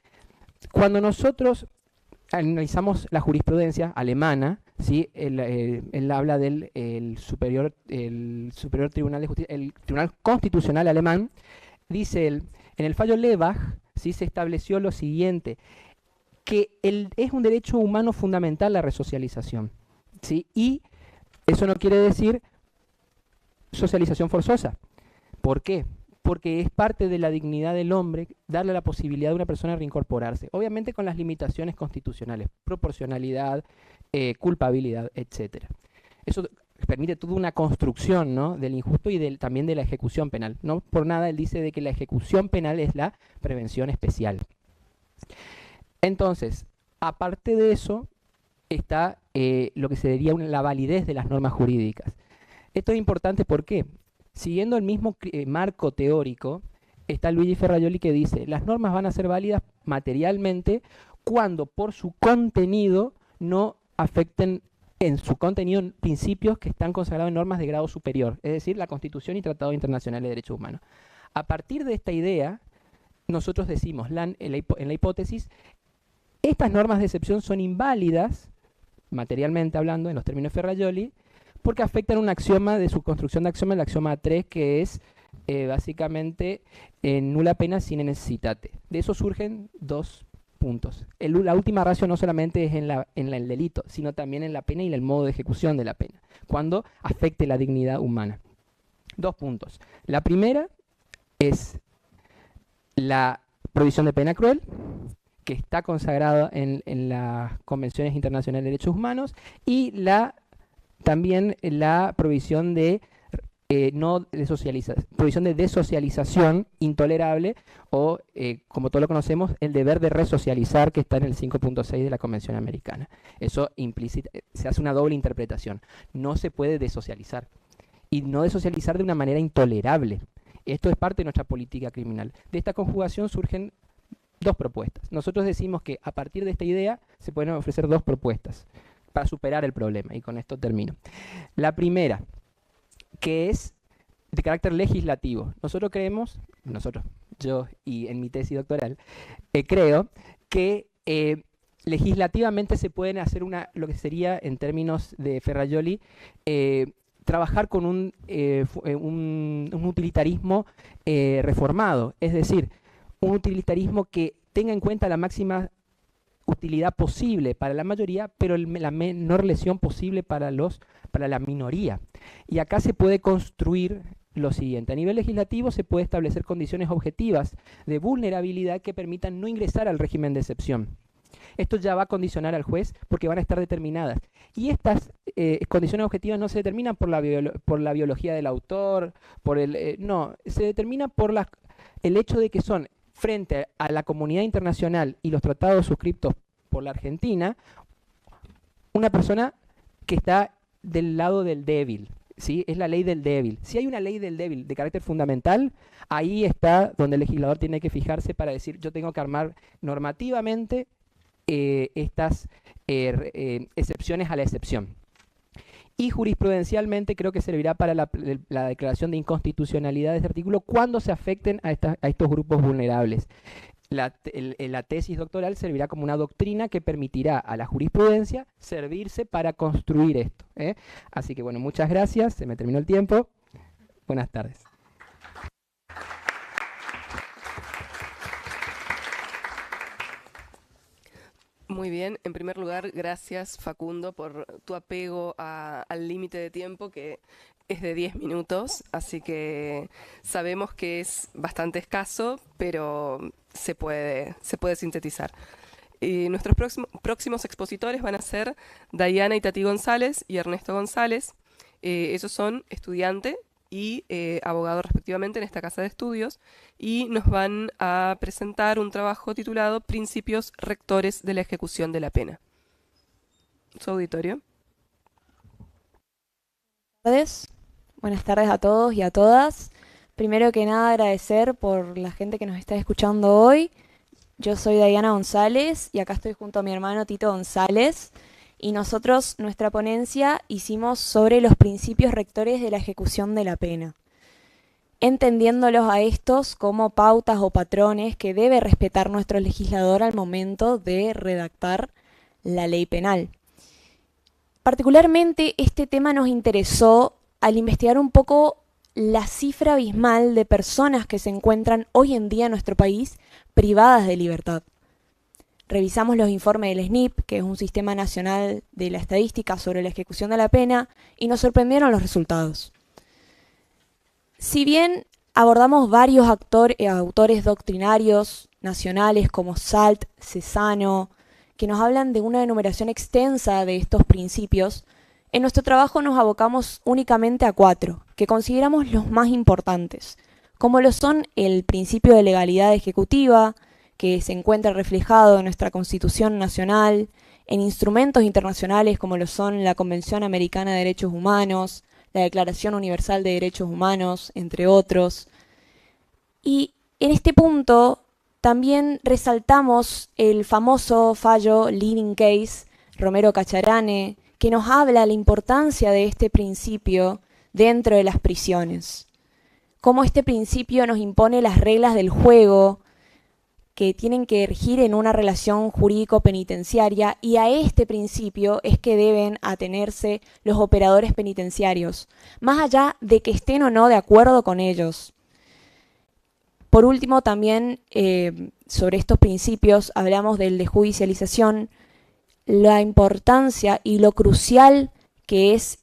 cuando nosotros analizamos la jurisprudencia alemana, ¿sí? Él habla del superior Tribunal de Justicia, el Tribunal Constitucional alemán, dice él, en el fallo Lebach, ¿sí? Se estableció lo siguiente, que es un derecho humano fundamental la resocialización, ¿sí? Y eso no quiere decir socialización forzosa. ¿Por qué? Porque es parte de la dignidad del hombre darle la posibilidad a una persona de reincorporarse, obviamente con las limitaciones constitucionales, proporcionalidad, culpabilidad, etc. Eso permite toda una construcción, ¿no?, del injusto y también de la ejecución penal. No por nada él dice de que la ejecución penal es la prevención especial. Entonces, aparte de eso, está lo que sería la validez de las normas jurídicas. Esto es importante, ¿por qué? Siguiendo el mismo marco teórico, está Luigi Ferrajoli que dice, las normas van a ser válidas materialmente cuando por su contenido no afecten en su contenido principios que están consagrados en normas de grado superior, es decir, la Constitución y Tratado Internacional de Derechos Humanos. A partir de esta idea, nosotros decimos en la hipótesis, estas normas de excepción son inválidas, materialmente hablando, en los términos de Ferrajoli, porque afectan un axioma de su construcción de axioma, el axioma 3, que es básicamente nula pena sine necessitate. De eso surgen 2 puntos. La última ratio no solamente es en el delito, sino también en la pena y en el modo de ejecución de la pena, cuando afecte la dignidad humana. 2 puntos. La primera es la prohibición de pena cruel, que está consagrada en las convenciones internacionales de derechos humanos, y también la provisión de provisión de desocialización intolerable o, como todos lo conocemos, el deber de resocializar, que está en el 5.6 de la Convención Americana. Eso implícita, se hace una doble interpretación. No se puede desocializar, y no desocializar de una manera intolerable. Esto es parte de nuestra política criminal. De esta conjugación surgen 2 propuestas. Nosotros decimos que a partir de esta idea se pueden ofrecer 2 propuestas para superar el problema, y con esto termino. La primera, que es de carácter legislativo. Yo y en mi tesis doctoral, creo que legislativamente se pueden hacer lo que sería, en términos de Ferrajoli, trabajar con un utilitarismo reformado, es decir, un utilitarismo que tenga en cuenta la máxima utilidad posible para la mayoría, pero la menor lesión posible para la minoría. Y acá se puede construir lo siguiente. A nivel legislativo se puede establecer condiciones objetivas de vulnerabilidad que permitan no ingresar al régimen de excepción. Esto ya va a condicionar al juez porque van a estar determinadas. Y estas condiciones objetivas no se determinan por la biología del autor, no, se determina por el hecho de que son, frente a la comunidad internacional y los tratados suscriptos por la Argentina, una persona que está del lado del débil, ¿sí? Es la ley del débil. Si hay una ley del débil de carácter fundamental, ahí está donde el legislador tiene que fijarse para decir, yo tengo que armar normativamente estas excepciones a la excepción. Y jurisprudencialmente creo que servirá para la declaración de inconstitucionalidad de este artículo cuando se afecten a estos grupos vulnerables. La tesis doctoral servirá como una doctrina que permitirá a la jurisprudencia servirse para construir esto. Así que bueno, muchas gracias, se me terminó el tiempo. Buenas tardes. Muy bien, en primer lugar, gracias Facundo por tu apego al límite de tiempo que es de 10 minutos, así que sabemos que es bastante escaso, pero se puede sintetizar. Y nuestros próximos expositores van a ser Dayana Itatí González y Ernesto González. Ellos son estudiante y abogado respectivamente en esta casa de estudios, y nos van a presentar un trabajo titulado Principios Rectores de la Ejecución de la Pena. Su auditorio. Buenas tardes a todos y a todas. Primero que nada agradecer por la gente que nos está escuchando hoy. Yo soy Dayana González y acá estoy junto a mi hermano Tito González. Y nosotros, nuestra ponencia, hicimos sobre los principios rectores de la ejecución de la pena, entendiéndolos a estos como pautas o patrones que debe respetar nuestro legislador al momento de redactar la ley penal. Particularmente este tema nos interesó al investigar un poco la cifra abismal de personas que se encuentran hoy en día en nuestro país privadas de libertad. Revisamos los informes del SNIP, que es un sistema nacional de la estadística sobre la ejecución de la pena, y nos sorprendieron los resultados. Si bien abordamos varios autores doctrinarios nacionales como Salt, Cesano, que nos hablan de una enumeración extensa de estos principios, en nuestro trabajo nos abocamos únicamente a 4, que consideramos los más importantes, como lo son el principio de legalidad ejecutiva, que se encuentra reflejado en nuestra Constitución Nacional, en instrumentos internacionales como lo son la Convención Americana de Derechos Humanos, la Declaración Universal de Derechos Humanos, entre otros. Y en este punto también resaltamos el famoso fallo Leading Case Romero Cacharane, que nos habla de la importancia de este principio dentro de las prisiones. Cómo este principio nos impone las reglas del juego que tienen que regir en una relación jurídico-penitenciaria, y a este principio es que deben atenerse los operadores penitenciarios, más allá de que estén o no de acuerdo con ellos. Por último, también sobre estos principios hablamos del de judicialización, la importancia y lo crucial que es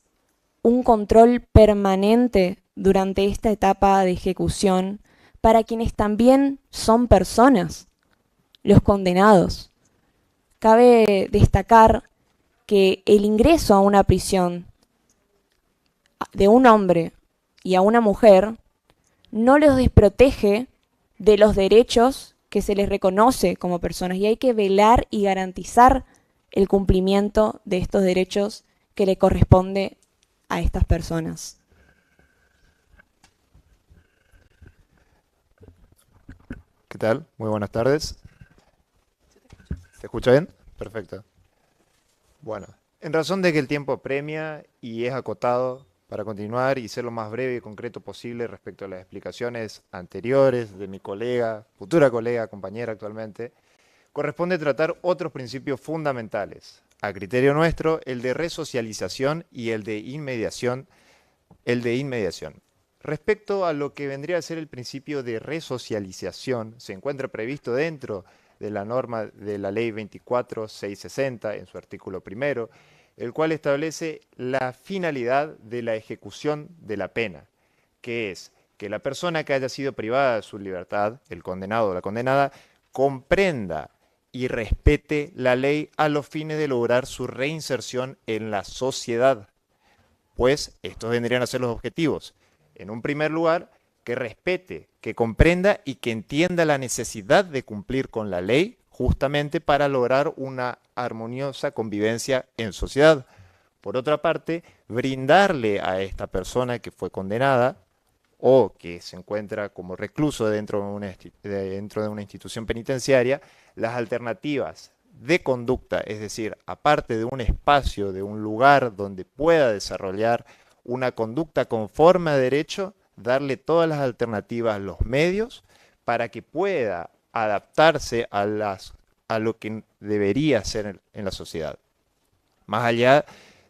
un control permanente durante esta etapa de ejecución para quienes también son personas, los condenados. Cabe destacar que el ingreso a una prisión de un hombre y a una mujer no los desprotege de los derechos que se les reconoce como personas, y hay que velar y garantizar el cumplimiento de estos derechos que le corresponde a estas personas. ¿Qué tal? Muy buenas tardes. ¿Se escucha bien? Perfecto. Bueno, en razón de que el tiempo apremia y es acotado, para continuar y ser lo más breve y concreto posible respecto a las explicaciones anteriores de mi colega, futura colega, compañera actualmente, corresponde tratar otros principios fundamentales. A criterio nuestro, el de resocialización y el de inmediación. Respecto a lo que vendría a ser el principio de resocialización, se encuentra previsto dentro de la norma de la Ley 24.660 en su artículo primero, el cual establece la finalidad de la ejecución de la pena, que es que la persona que haya sido privada de su libertad, el condenado o la condenada, comprenda y respete la ley a los fines de lograr su reinserción en la sociedad. Pues estos vendrían a ser los objetivos. En un primer lugar, que respete, que comprenda y que entienda la necesidad de cumplir con la ley justamente para lograr una armoniosa convivencia en sociedad. Por otra parte, brindarle a esta persona que fue condenada o que se encuentra como recluso dentro de una institución penitenciaria las alternativas de conducta, es decir, aparte de un espacio, de un lugar donde pueda desarrollar una conducta conforme a derecho, darle todas las alternativas, los medios, para que pueda adaptarse a lo que debería ser en la sociedad. Más allá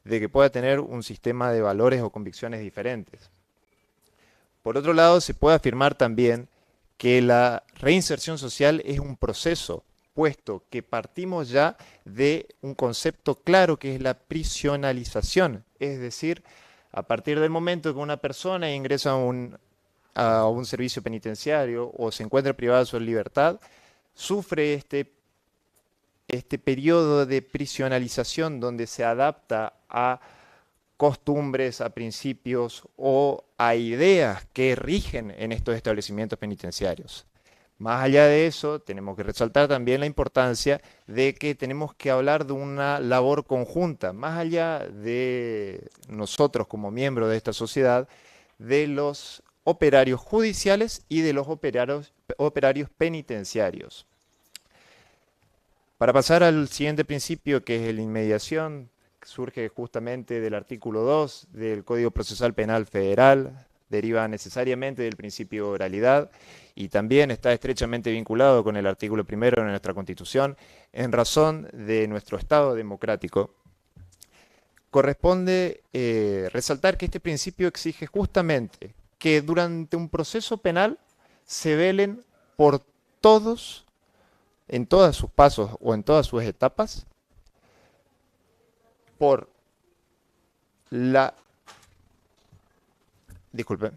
de que pueda tener un sistema de valores o convicciones diferentes. Por otro lado, se puede afirmar también que la reinserción social es un proceso, puesto que partimos ya de un concepto claro que es la prisionalización, es decir, a partir del momento que una persona ingresa a un servicio penitenciario o se encuentra privada de su libertad, sufre este periodo de prisionalización donde se adapta a costumbres, a principios o a ideas que rigen en estos establecimientos penitenciarios. Más allá de eso, tenemos que resaltar también la importancia de que tenemos que hablar de una labor conjunta, más allá de nosotros como miembros de esta sociedad, de los operarios judiciales y de los operarios penitenciarios. Para pasar al siguiente principio, que es la inmediación, que surge justamente del artículo 2 del Código Procesal Penal Federal, deriva necesariamente del principio de oralidad y también está estrechamente vinculado con el artículo 1 de nuestra Constitución en razón de nuestro Estado democrático. Corresponde resaltar que este principio exige justamente que durante un proceso penal se velen por todos, en todos sus pasos o en todas sus etapas, por la... Disculpen,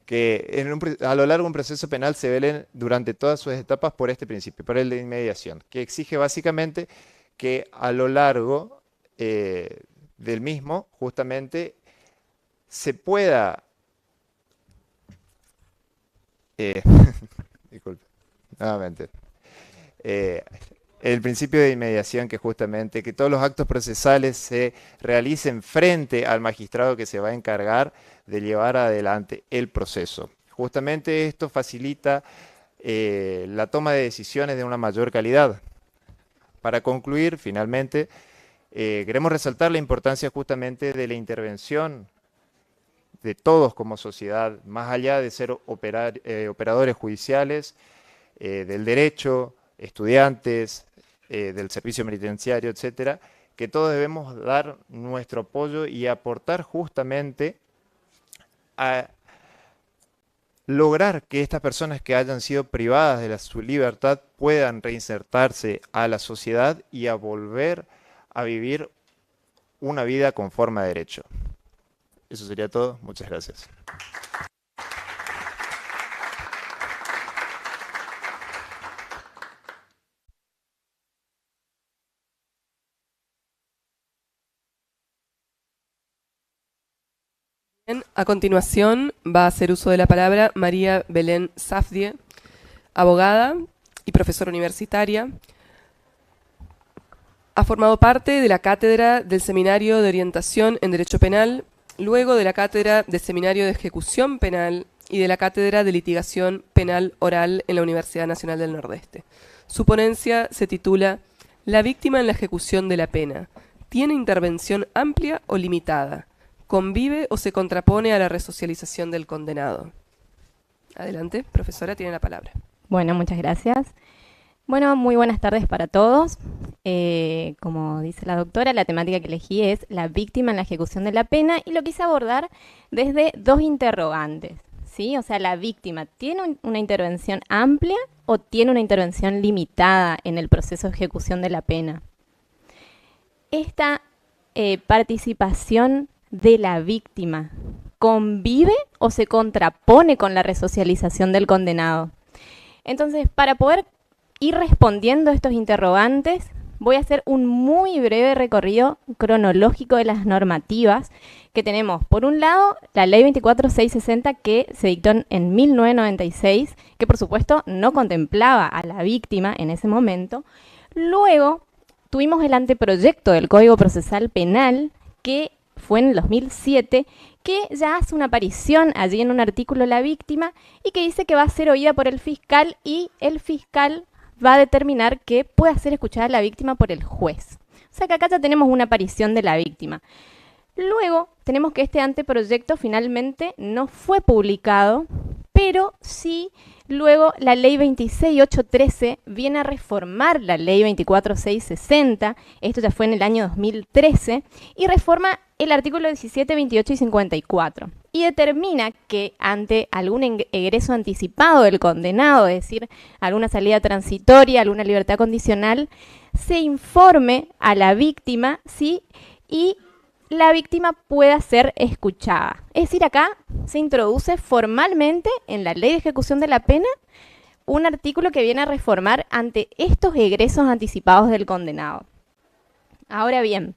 que a lo largo de un proceso penal se velen durante todas sus etapas por este principio, por el de inmediación, que exige básicamente que a lo largo del mismo, justamente, se pueda... disculpen, nuevamente. El principio de inmediación, que justamente que todos los actos procesales se realicen frente al magistrado que se va a encargar de llevar adelante el proceso. Justamente esto facilita la toma de decisiones de una mayor calidad. Para concluir, finalmente, queremos resaltar la importancia justamente de la intervención de todos como sociedad, más allá de ser operadores judiciales, del derecho, estudiantes, del servicio penitenciario, etcétera, que todos debemos dar nuestro apoyo y aportar justamente a lograr que estas personas que hayan sido privadas de su libertad puedan reinsertarse a la sociedad y a volver a vivir una vida conforme a derecho. Eso sería todo. Muchas gracias. A continuación va a hacer uso de la palabra María Belén Safdie, abogada y profesora universitaria. Ha formado parte de la cátedra del Seminario de Orientación en Derecho Penal, luego de la cátedra del Seminario de Ejecución Penal y de la cátedra de Litigación Penal Oral en la Universidad Nacional del Nordeste. Su ponencia se titula La víctima en la ejecución de la pena. ¿Tiene intervención amplia o limitada? ¿Convive o se contrapone a la resocialización del condenado? Adelante, profesora, tiene la palabra. Bueno, muchas gracias. Bueno, muy buenas tardes para todos. Como dice la doctora, la temática que elegí es la víctima en la ejecución de la pena y lo quise abordar desde dos interrogantes, ¿sí? O sea, la víctima, ¿tiene una intervención amplia o tiene una intervención limitada en el proceso de ejecución de la pena? Esta participación de la víctima, ¿convive o se contrapone con la resocialización del condenado? Entonces, para poder ir respondiendo a estos interrogantes, voy a hacer un muy breve recorrido cronológico de las normativas que tenemos. Por un lado, la Ley 24660 que se dictó en 1996, que por supuesto no contemplaba a la víctima en ese momento. Luego, tuvimos el anteproyecto del Código Procesal Penal, que fue en el 2007, que ya hace una aparición allí en un artículo la víctima y que dice que va a ser oída por el fiscal y el fiscal va a determinar que pueda ser escuchada la víctima por el juez. O sea que acá ya tenemos una aparición de la víctima. Luego tenemos que este anteproyecto finalmente no fue publicado, pero sí luego la ley 26.813 viene a reformar la ley 24.660, esto ya fue en el año 2013, y reforma el artículo 17, 28 y 54. Y determina que ante algún egreso anticipado del condenado, es decir, alguna salida transitoria, alguna libertad condicional, se informe a la víctima, ¿sí? Y la víctima pueda ser escuchada. Es decir, acá se introduce formalmente en la Ley de Ejecución de la Pena un artículo que viene a reformar ante estos egresos anticipados del condenado. Ahora bien,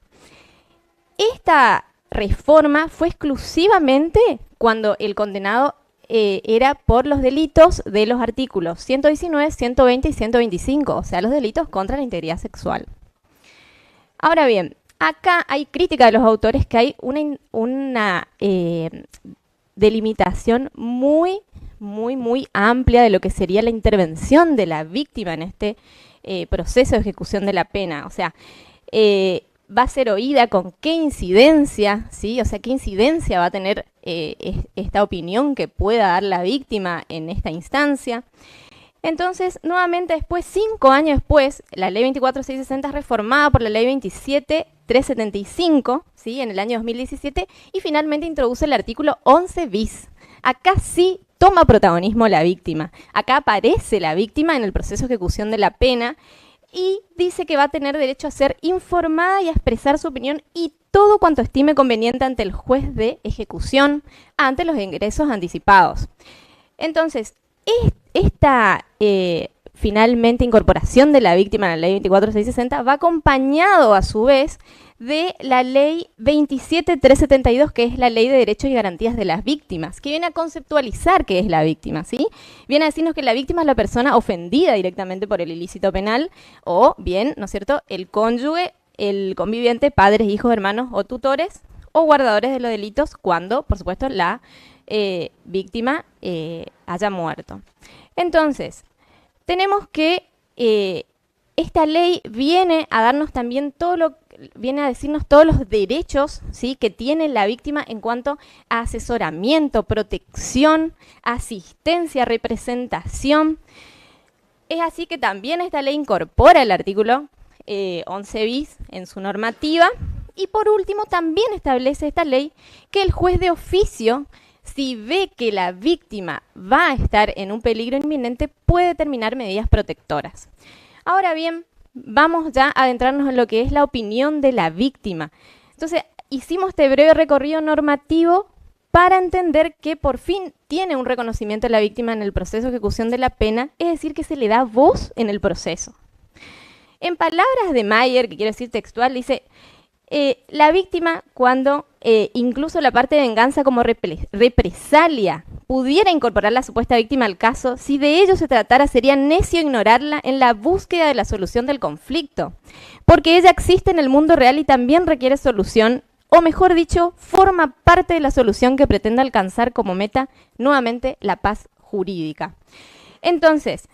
esta reforma fue exclusivamente cuando el condenado era por los delitos de los artículos 119, 120 y 125, o sea, los delitos contra la integridad sexual. Ahora bien, acá hay crítica de los autores que hay una delimitación muy amplia de lo que sería la intervención de la víctima en este proceso de ejecución de la pena. O sea, va a ser oída con qué incidencia, ¿sí? O sea, qué incidencia va a tener esta opinión que pueda dar la víctima en esta instancia. Entonces, nuevamente después, 5 años después, la ley 24.660 es reformada por la ley 27.375, ¿sí? En el año 2017, y finalmente introduce el artículo 11 bis. Acá sí toma protagonismo la víctima. Acá aparece la víctima en el proceso de ejecución de la pena y dice que va a tener derecho a ser informada y a expresar su opinión y todo cuanto estime conveniente ante el juez de ejecución, ante los ingresos anticipados. Entonces, esta finalmente incorporación de la víctima en la ley 24.660 va acompañado a su vez de la ley 27.372, que es la ley de derechos y garantías de las víctimas, que viene a conceptualizar qué es la víctima, ¿sí? Viene a decirnos que la víctima es la persona ofendida directamente por el ilícito penal, o bien, ¿no es cierto?, el cónyuge, el conviviente, padres, hijos, hermanos o tutores, o guardadores de los delitos cuando, por supuesto, la víctima haya muerto. Entonces, tenemos que esta ley viene a darnos también viene a decirnos todos los derechos, ¿sí?, que tiene la víctima en cuanto a asesoramiento, protección, asistencia, representación. Es así que también esta ley incorpora el artículo 11 bis en su normativa. Y por último, también establece esta ley que el juez de oficio, si ve que la víctima va a estar en un peligro inminente, puede determinar medidas protectoras. Ahora bien, vamos ya a adentrarnos en lo que es la opinión de la víctima. Entonces, hicimos este breve recorrido normativo para entender que por fin tiene un reconocimiento de la víctima en el proceso de ejecución de la pena, es decir, que se le da voz en el proceso. En palabras de Mayer, que quiero decir textual, dice: la víctima, cuando incluso la parte de venganza como represalia pudiera incorporar la supuesta víctima al caso, si de ello se tratara, sería necio ignorarla en la búsqueda de la solución del conflicto, porque ella existe en el mundo real y también requiere solución, o mejor dicho, forma parte de la solución que pretende alcanzar como meta nuevamente la paz jurídica. Entonces,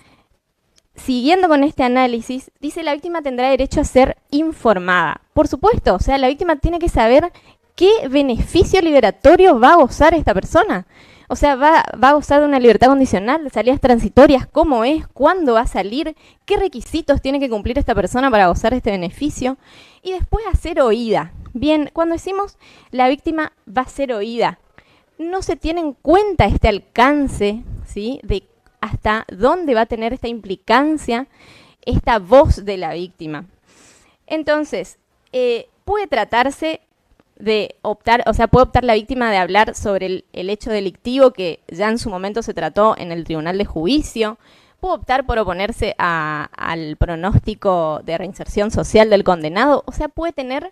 siguiendo con este análisis, dice: la víctima tendrá derecho a ser informada. Por supuesto, o sea, la víctima tiene que saber qué beneficio liberatorio va a gozar esta persona. O sea, va a gozar de una libertad condicional, de salidas transitorias, cómo es, cuándo va a salir, qué requisitos tiene que cumplir esta persona para gozar de este beneficio. Y después a ser oída. Bien, cuando decimos la víctima va a ser oída, no se tiene en cuenta este alcance, ¿sí?, de hasta dónde va a tener esta implicancia, esta voz de la víctima. Entonces, puede tratarse de optar, o sea, puede optar la víctima de hablar sobre el hecho delictivo que ya en su momento se trató en el tribunal de juicio, puede optar por oponerse al pronóstico de reinserción social del condenado, o sea, puede tener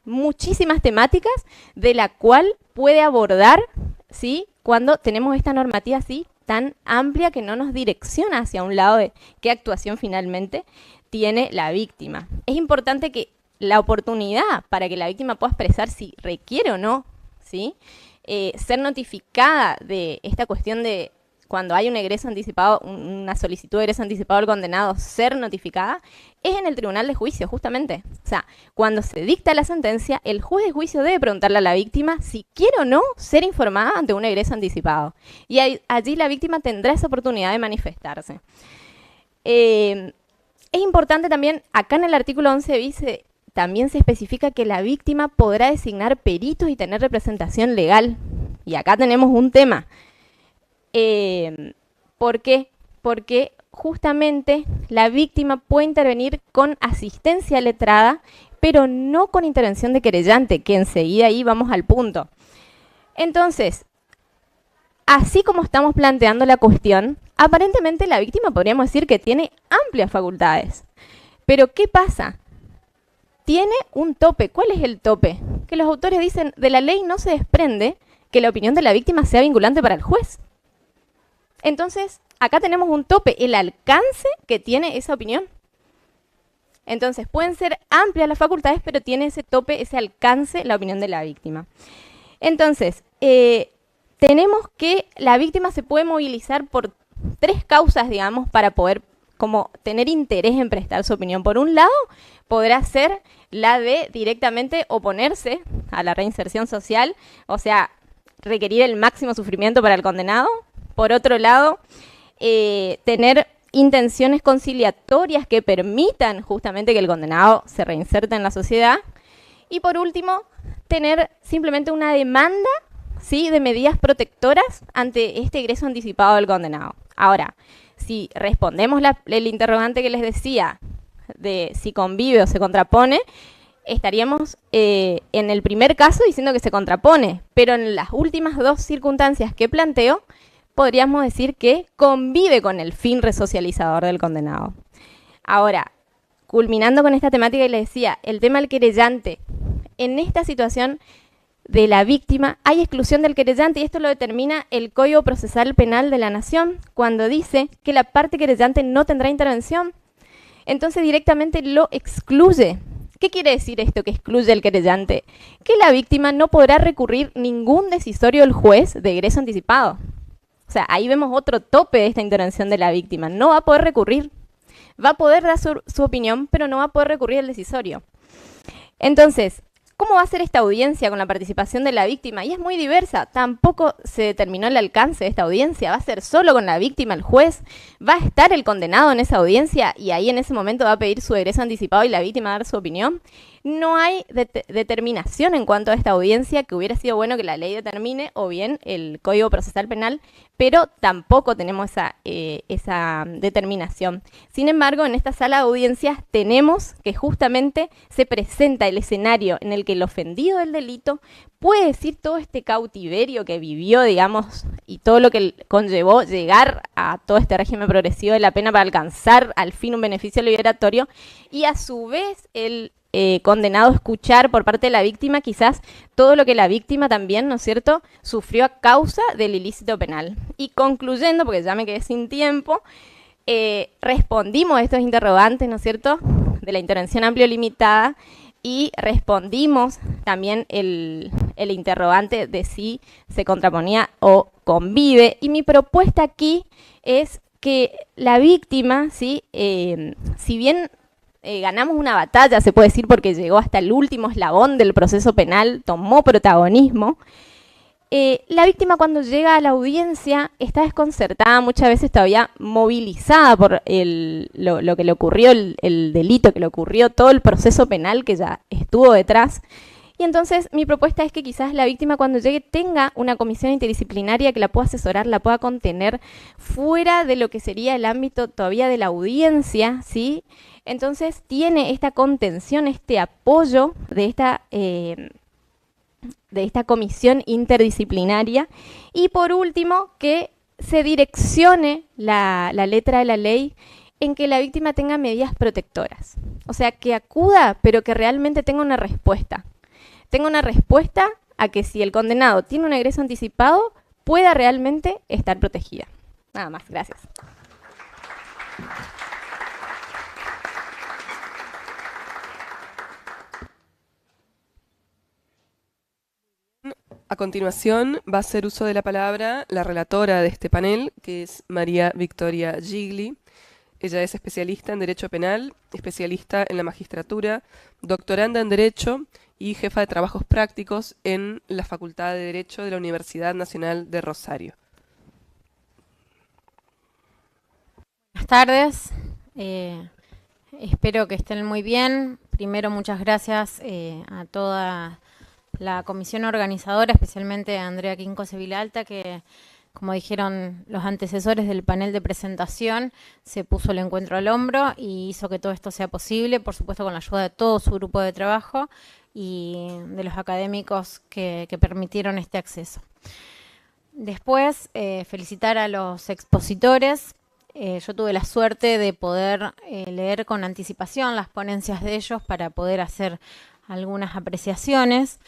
muchísimas temáticas de la cual puede abordar, ¿sí?, cuando tenemos esta normativa así tan amplia que no nos direcciona hacia un lado de qué actuación finalmente tiene la víctima. Es importante que la oportunidad para que la víctima pueda expresar si requiere o no, ¿sí?, ser notificada de esta cuestión de cuando hay un egreso anticipado, una solicitud de egreso anticipado del condenado ser notificada, es en el tribunal de juicio, justamente. O sea, cuando se dicta la sentencia, el juez de juicio debe preguntarle a la víctima si quiere o no ser informada ante un egreso anticipado. Y allí la víctima tendrá esa oportunidad de manifestarse. Es importante también, acá en el artículo 11 bis, también se especifica que la víctima podrá designar peritos y tener representación legal. Y acá tenemos un tema. ¿Por qué? Porque justamente la víctima puede intervenir con asistencia letrada, pero no con intervención de querellante, que enseguida ahí vamos al punto. Entonces, así como estamos planteando la cuestión, aparentemente la víctima podríamos decir que tiene amplias facultades. Pero ¿qué pasa? Tiene un tope. ¿Cuál es el tope? Que los autores dicen, de la ley no se desprende que la opinión de la víctima sea vinculante para el juez. Entonces, acá tenemos un tope, el alcance que tiene esa opinión. Entonces, pueden ser amplias las facultades, pero tiene ese tope, ese alcance, la opinión de la víctima. Entonces, tenemos que la víctima se puede movilizar por 3 causas, digamos, para poder como tener interés en prestar su opinión. Por un lado, podrá ser la de directamente oponerse a la reinserción social, o sea, requerir el máximo sufrimiento para el condenado. Por otro lado, tener intenciones conciliatorias que permitan justamente que el condenado se reinserte en la sociedad. Y por último, tener simplemente una demanda, ¿sí?, de medidas protectoras ante este egreso anticipado del condenado. Ahora, si respondemos el interrogante que les decía de si convive o se contrapone, estaríamos en el primer caso diciendo que se contrapone, pero en las últimas 2 circunstancias que planteo, podríamos decir que convive con el fin resocializador del condenado. Ahora, culminando con esta temática, y les decía, el tema del querellante. En esta situación de la víctima hay exclusión del querellante, y esto lo determina el Código Procesal Penal de la Nación, cuando dice que la parte querellante no tendrá intervención. Entonces directamente lo excluye. ¿Qué quiere decir esto que excluye el querellante? Que la víctima no podrá recurrir ningún decisorio del juez de egreso anticipado. O sea, ahí vemos otro tope de esta intervención de la víctima. No va a poder recurrir. Va a poder dar su opinión, pero no va a poder recurrir al decisorio. Entonces, ¿cómo va a ser esta audiencia con la participación de la víctima? Y es muy diversa. Tampoco se determinó el alcance de esta audiencia. ¿Va a ser solo con la víctima el juez? ¿Va a estar el condenado en esa audiencia y ahí en ese momento va a pedir su egreso anticipado y la víctima va a dar su opinión? No hay determinación en cuanto a esta audiencia, que hubiera sido bueno que la ley determine, o bien el Código Procesal Penal, pero tampoco tenemos esa determinación. Sin embargo, en esta sala de audiencias tenemos que justamente se presenta el escenario en el que el ofendido del delito puede decir todo este cautiverio que vivió, digamos, y todo lo que conllevó llegar a todo este régimen progresivo de la pena para alcanzar al fin un beneficio liberatorio, y a su vez el condenado escuchar por parte de la víctima quizás todo lo que la víctima también, ¿no es cierto?, sufrió a causa del ilícito penal. Y concluyendo, porque ya me quedé sin tiempo, respondimos a estos interrogantes, ¿no es cierto?, de la intervención amplio limitada, y respondimos también el interrogante de si se contraponía o convive. Y mi propuesta aquí es que la víctima, ¿sí?, si bien ganamos una batalla, se puede decir, porque llegó hasta el último eslabón del proceso penal, tomó protagonismo, la víctima cuando llega a la audiencia está desconcertada, muchas veces todavía movilizada por lo que le ocurrió, el delito que le ocurrió, todo el proceso penal que ya estuvo detrás. Y entonces mi propuesta es que quizás la víctima cuando llegue tenga una comisión interdisciplinaria que la pueda asesorar, la pueda contener fuera de lo que sería el ámbito todavía de la audiencia, ¿sí? Entonces tiene esta contención, este apoyo de esta comisión interdisciplinaria. Y por último, que se direccione la letra de la ley en que la víctima tenga medidas protectoras. O sea, que acuda, pero que realmente tenga una respuesta. Tenga una respuesta a que si el condenado tiene un egreso anticipado, pueda realmente estar protegida. Nada más, gracias. A continuación va a hacer uso de la palabra la relatora de este panel, que es María Victoria Gigli. Ella es especialista en Derecho Penal, especialista en la magistratura, doctoranda en Derecho y jefa de trabajos prácticos en la Facultad de Derecho de la Universidad Nacional de Rosario. Buenas tardes, espero que estén muy bien. Primero, muchas gracias a toda la comisión organizadora, especialmente a Andrea Quincose Vilalta, que, como dijeron los antecesores del panel de presentación, se puso el encuentro al hombro y hizo que todo esto sea posible, por supuesto con la ayuda de todo su grupo de trabajo y de los académicos que permitieron este acceso. Después, felicitar a los expositores. Yo tuve la suerte de poder leer con anticipación las ponencias de ellos para poder hacer algunas apreciaciones,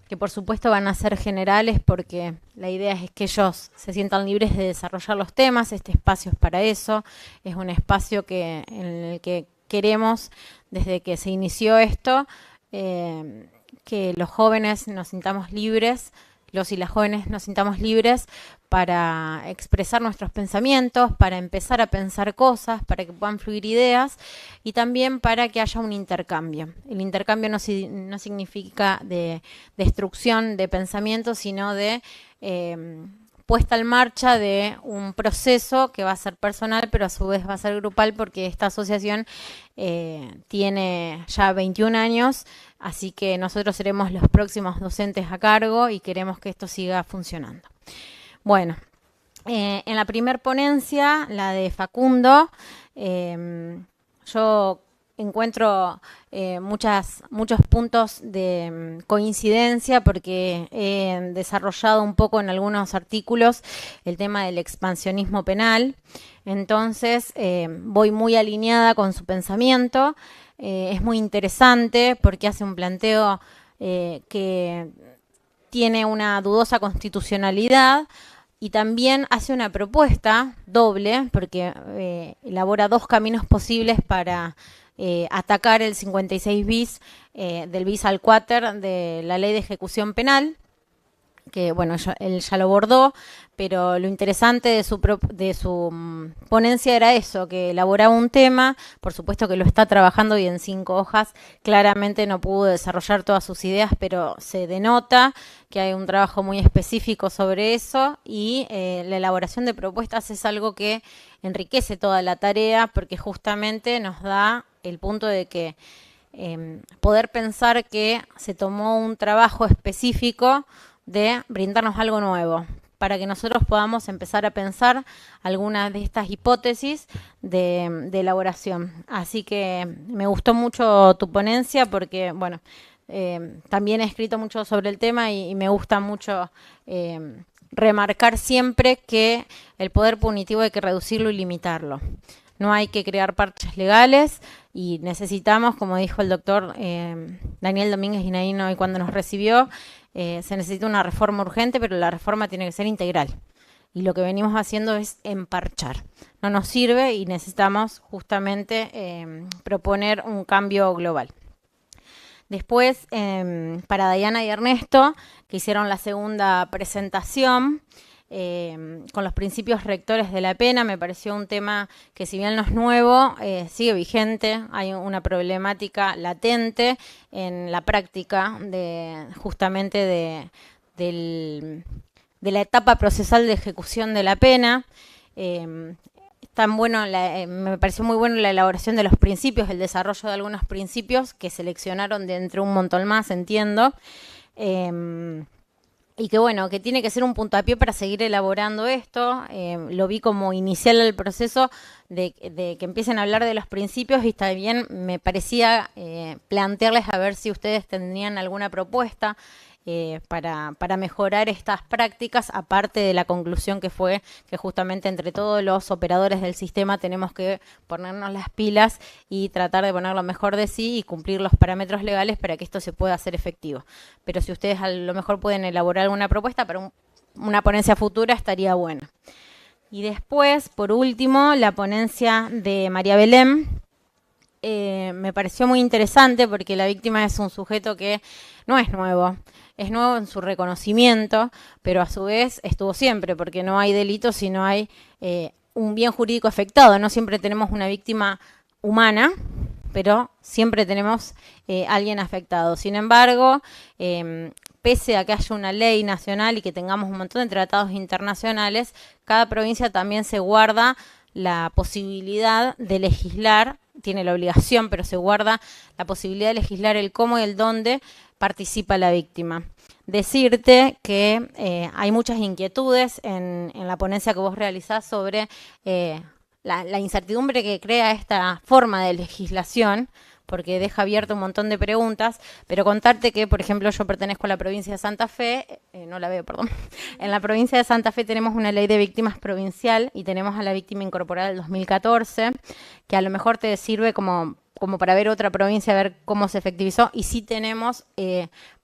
que por supuesto van a ser generales porque la idea es que ellos se sientan libres de desarrollar los temas. Este espacio es para eso, es un espacio en el que queremos, desde que se inició esto, que los jóvenes nos sintamos libres, los y las jóvenes nos sintamos libres para expresar nuestros pensamientos, para empezar a pensar cosas, para que puedan fluir ideas y también para que haya un intercambio. El intercambio no significa de destrucción de pensamientos, sino de puesta en marcha de un proceso que va a ser personal, pero a su vez va a ser grupal, porque esta asociación tiene ya 21 años, así que nosotros seremos los próximos docentes a cargo y queremos que esto siga funcionando. Bueno, en la primer ponencia, la de Facundo, yo encuentro muchos puntos de coincidencia porque he desarrollado un poco en algunos artículos el tema del expansionismo penal. Entonces voy muy alineada con su pensamiento. Es muy interesante porque hace un planteo que tiene una dudosa constitucionalidad y también hace una propuesta doble porque elabora dos caminos posibles para atacar el 56 bis del bis al quater de la Ley de Ejecución Penal, que bueno, él ya lo abordó, pero lo interesante de su ponencia era eso, que elaboraba un tema, por supuesto que lo está trabajando y en 5 hojas claramente no pudo desarrollar todas sus ideas, pero se denota que hay un trabajo muy específico sobre eso y la elaboración de propuestas es algo que enriquece toda la tarea porque justamente nos da el punto de que poder pensar que se tomó un trabajo específico de brindarnos algo nuevo, para que nosotros podamos empezar a pensar algunas de estas hipótesis de elaboración. Así que me gustó mucho tu ponencia porque, bueno, también he escrito mucho sobre el tema y me gusta mucho remarcar siempre que el poder punitivo hay que reducirlo y limitarlo. No hay que crear parches legales y necesitamos, como dijo el doctor Daniel Domínguez Ginaíno hoy cuando nos recibió, se necesita una reforma urgente, pero la reforma tiene que ser integral. Y lo que venimos haciendo es emparchar. No nos sirve y necesitamos justamente proponer un cambio global. Después, para Dayana y Ernesto, que hicieron la segunda presentación, con los principios rectores de la pena, me pareció un tema que, si bien no es nuevo, sigue vigente. Hay una problemática latente en la práctica justamente de la etapa procesal de ejecución de la pena. Me pareció muy bueno la elaboración de los principios, el desarrollo de algunos principios que seleccionaron de entre un montón más, entiendo. Y que bueno, que tiene que ser un puntapié para seguir elaborando esto. Lo vi como inicial al proceso de que empiecen a hablar de los principios y también me parecía plantearles a ver si ustedes tendrían alguna propuesta para mejorar estas prácticas, aparte de la conclusión que fue que justamente entre todos los operadores del sistema tenemos que ponernos las pilas y tratar de poner lo mejor de sí y cumplir los parámetros legales para que esto se pueda hacer efectivo. Pero si ustedes a lo mejor pueden elaborar alguna propuesta para una ponencia futura, estaría buena. Y después, por último, la ponencia de María Belén. Me pareció muy interesante porque la víctima es un sujeto que no es nuevo. es nuevo en su reconocimiento, pero a su vez estuvo siempre, porque no hay delito si no hay un bien jurídico afectado. No siempre tenemos una víctima humana, pero siempre tenemos alguien afectado. Sin embargo, pese a que haya una ley nacional y que tengamos un montón de tratados internacionales, cada provincia también se guarda la posibilidad de legislar, tiene la obligación, pero se guarda la posibilidad de legislar el cómo y el dónde participa la víctima. Decirte que hay muchas inquietudes en la ponencia que vos realizás sobre la incertidumbre que crea esta forma de legislación, porque deja abierto un montón de preguntas, pero contarte que, por ejemplo, yo pertenezco a la provincia de Santa Fe, no la veo, perdón, en la provincia de Santa Fe tenemos una ley de víctimas provincial y tenemos a la víctima incorporada del 2014, que a lo mejor te sirve como para ver otra provincia, ver cómo se efectivizó, y sí tenemos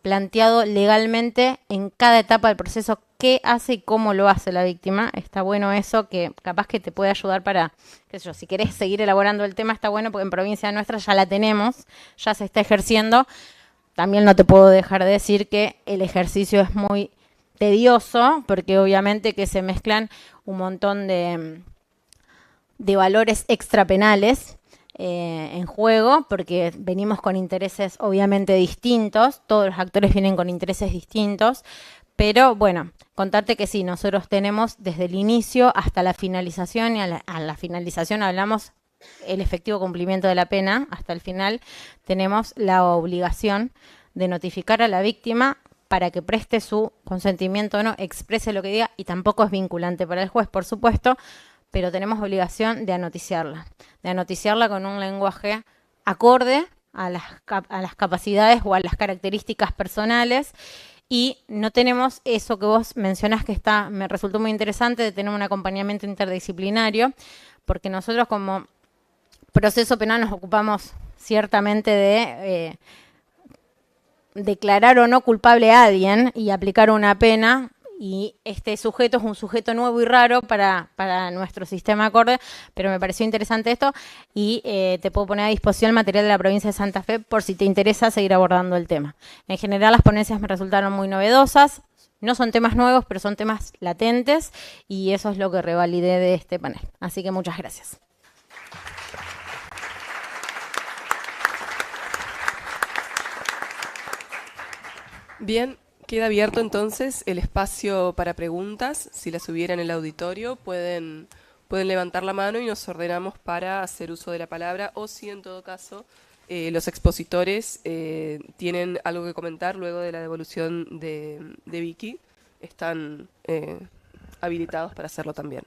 planteado legalmente en cada etapa del proceso qué hace y cómo lo hace la víctima. Está bueno eso, que capaz que te puede ayudar para, qué sé yo, si querés seguir elaborando el tema, está bueno porque en provincia nuestra ya la tenemos, ya se está ejerciendo. También no te puedo dejar de decir que el ejercicio es muy tedioso, porque obviamente que se mezclan un montón de valores extrapenales en juego, porque venimos con intereses obviamente distintos, todos los actores vienen con intereses distintos, pero bueno, contarte que sí, nosotros tenemos desde el inicio hasta la finalización, y a la finalización hablamos el efectivo cumplimiento de la pena, hasta el final tenemos la obligación de notificar a la víctima para que preste su consentimiento o no, exprese lo que diga, y tampoco es vinculante para el juez, por supuesto, pero tenemos obligación de anoticiarla con un lenguaje acorde a las capacidades o a las características personales, y no tenemos eso que vos mencionás que me resultó muy interesante, de tener un acompañamiento interdisciplinario, porque nosotros como proceso penal nos ocupamos ciertamente de declarar o no culpable a alguien y aplicar una pena, y este sujeto es un sujeto nuevo y raro para nuestro sistema acorde, pero me pareció interesante esto, y te puedo poner a disposición el material de la provincia de Santa Fe por si te interesa seguir abordando el tema. En general las ponencias me resultaron muy novedosas, no son temas nuevos, pero son temas latentes, y eso es lo que revalidé de este panel. Así que muchas gracias. Bien, queda abierto entonces el espacio para preguntas. Si las hubiera en el auditorio, pueden levantar la mano y nos ordenamos para hacer uso de la palabra, o si en todo caso los expositores tienen algo que comentar luego de la devolución de Vicky, están habilitados para hacerlo también.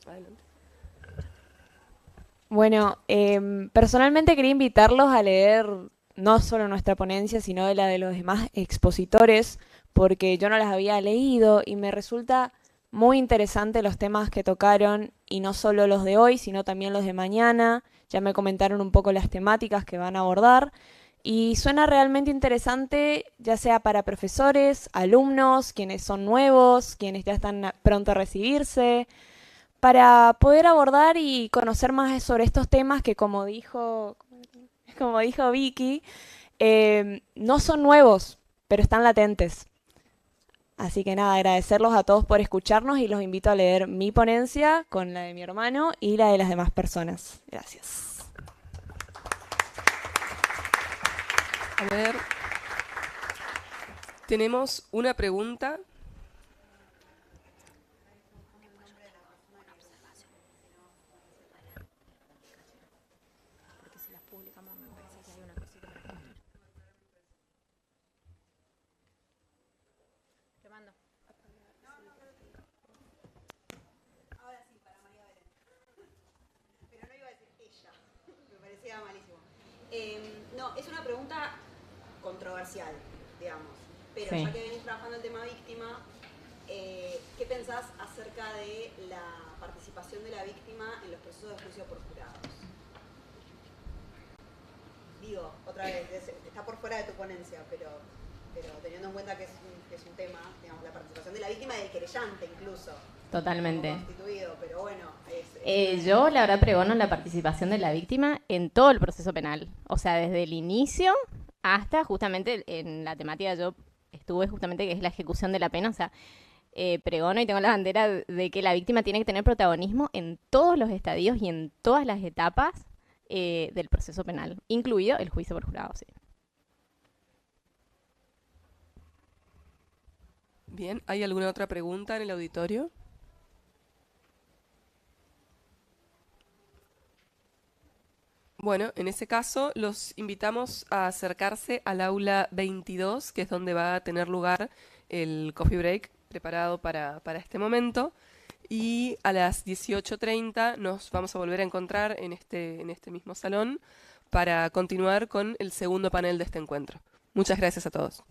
Adelante. Bueno, personalmente quería invitarlos a leer no solo nuestra ponencia, sino de la de los demás expositores, porque yo no las había leído y me resulta muy interesante los temas que tocaron, y no solo los de hoy, sino también los de mañana. Ya me comentaron un poco las temáticas que van a abordar, y suena realmente interesante, ya sea para profesores, alumnos, quienes son nuevos, quienes ya están pronto a recibirse, para poder abordar y conocer más sobre estos temas que, como dijo Vicky, no son nuevos, pero están latentes. Así que nada, agradecerlos a todos por escucharnos, y los invito a leer mi ponencia con la de mi hermano y la de las demás personas. Gracias. A ver, tenemos una pregunta. No, es una pregunta controversial, digamos, pero Sí. ya que venís trabajando el tema víctima, ¿qué pensás acerca de la participación de la víctima en los procesos de juicio por jurados? Digo, otra vez, está por fuera de tu ponencia, pero teniendo en cuenta que es un tema, digamos, la participación de la víctima y del querellante incluso. Totalmente. constituido, pero bueno. Yo, la verdad, pregono la participación de la víctima en todo el proceso penal. O sea, desde el inicio hasta justamente en la temática yo estuve justamente que es la ejecución de la pena. O sea, pregono y tengo la bandera de que la víctima tiene que tener protagonismo en todos los estadios y en todas las etapas del proceso penal, incluido el juicio por jurado, sí. Bien, ¿hay alguna otra pregunta en el auditorio? Bueno, en ese caso los invitamos a acercarse al aula 22, que es donde va a tener lugar el coffee break preparado para este momento. Y a las 18:30 nos vamos a volver a encontrar en este mismo salón para continuar con el segundo panel de este encuentro. Muchas gracias a todos.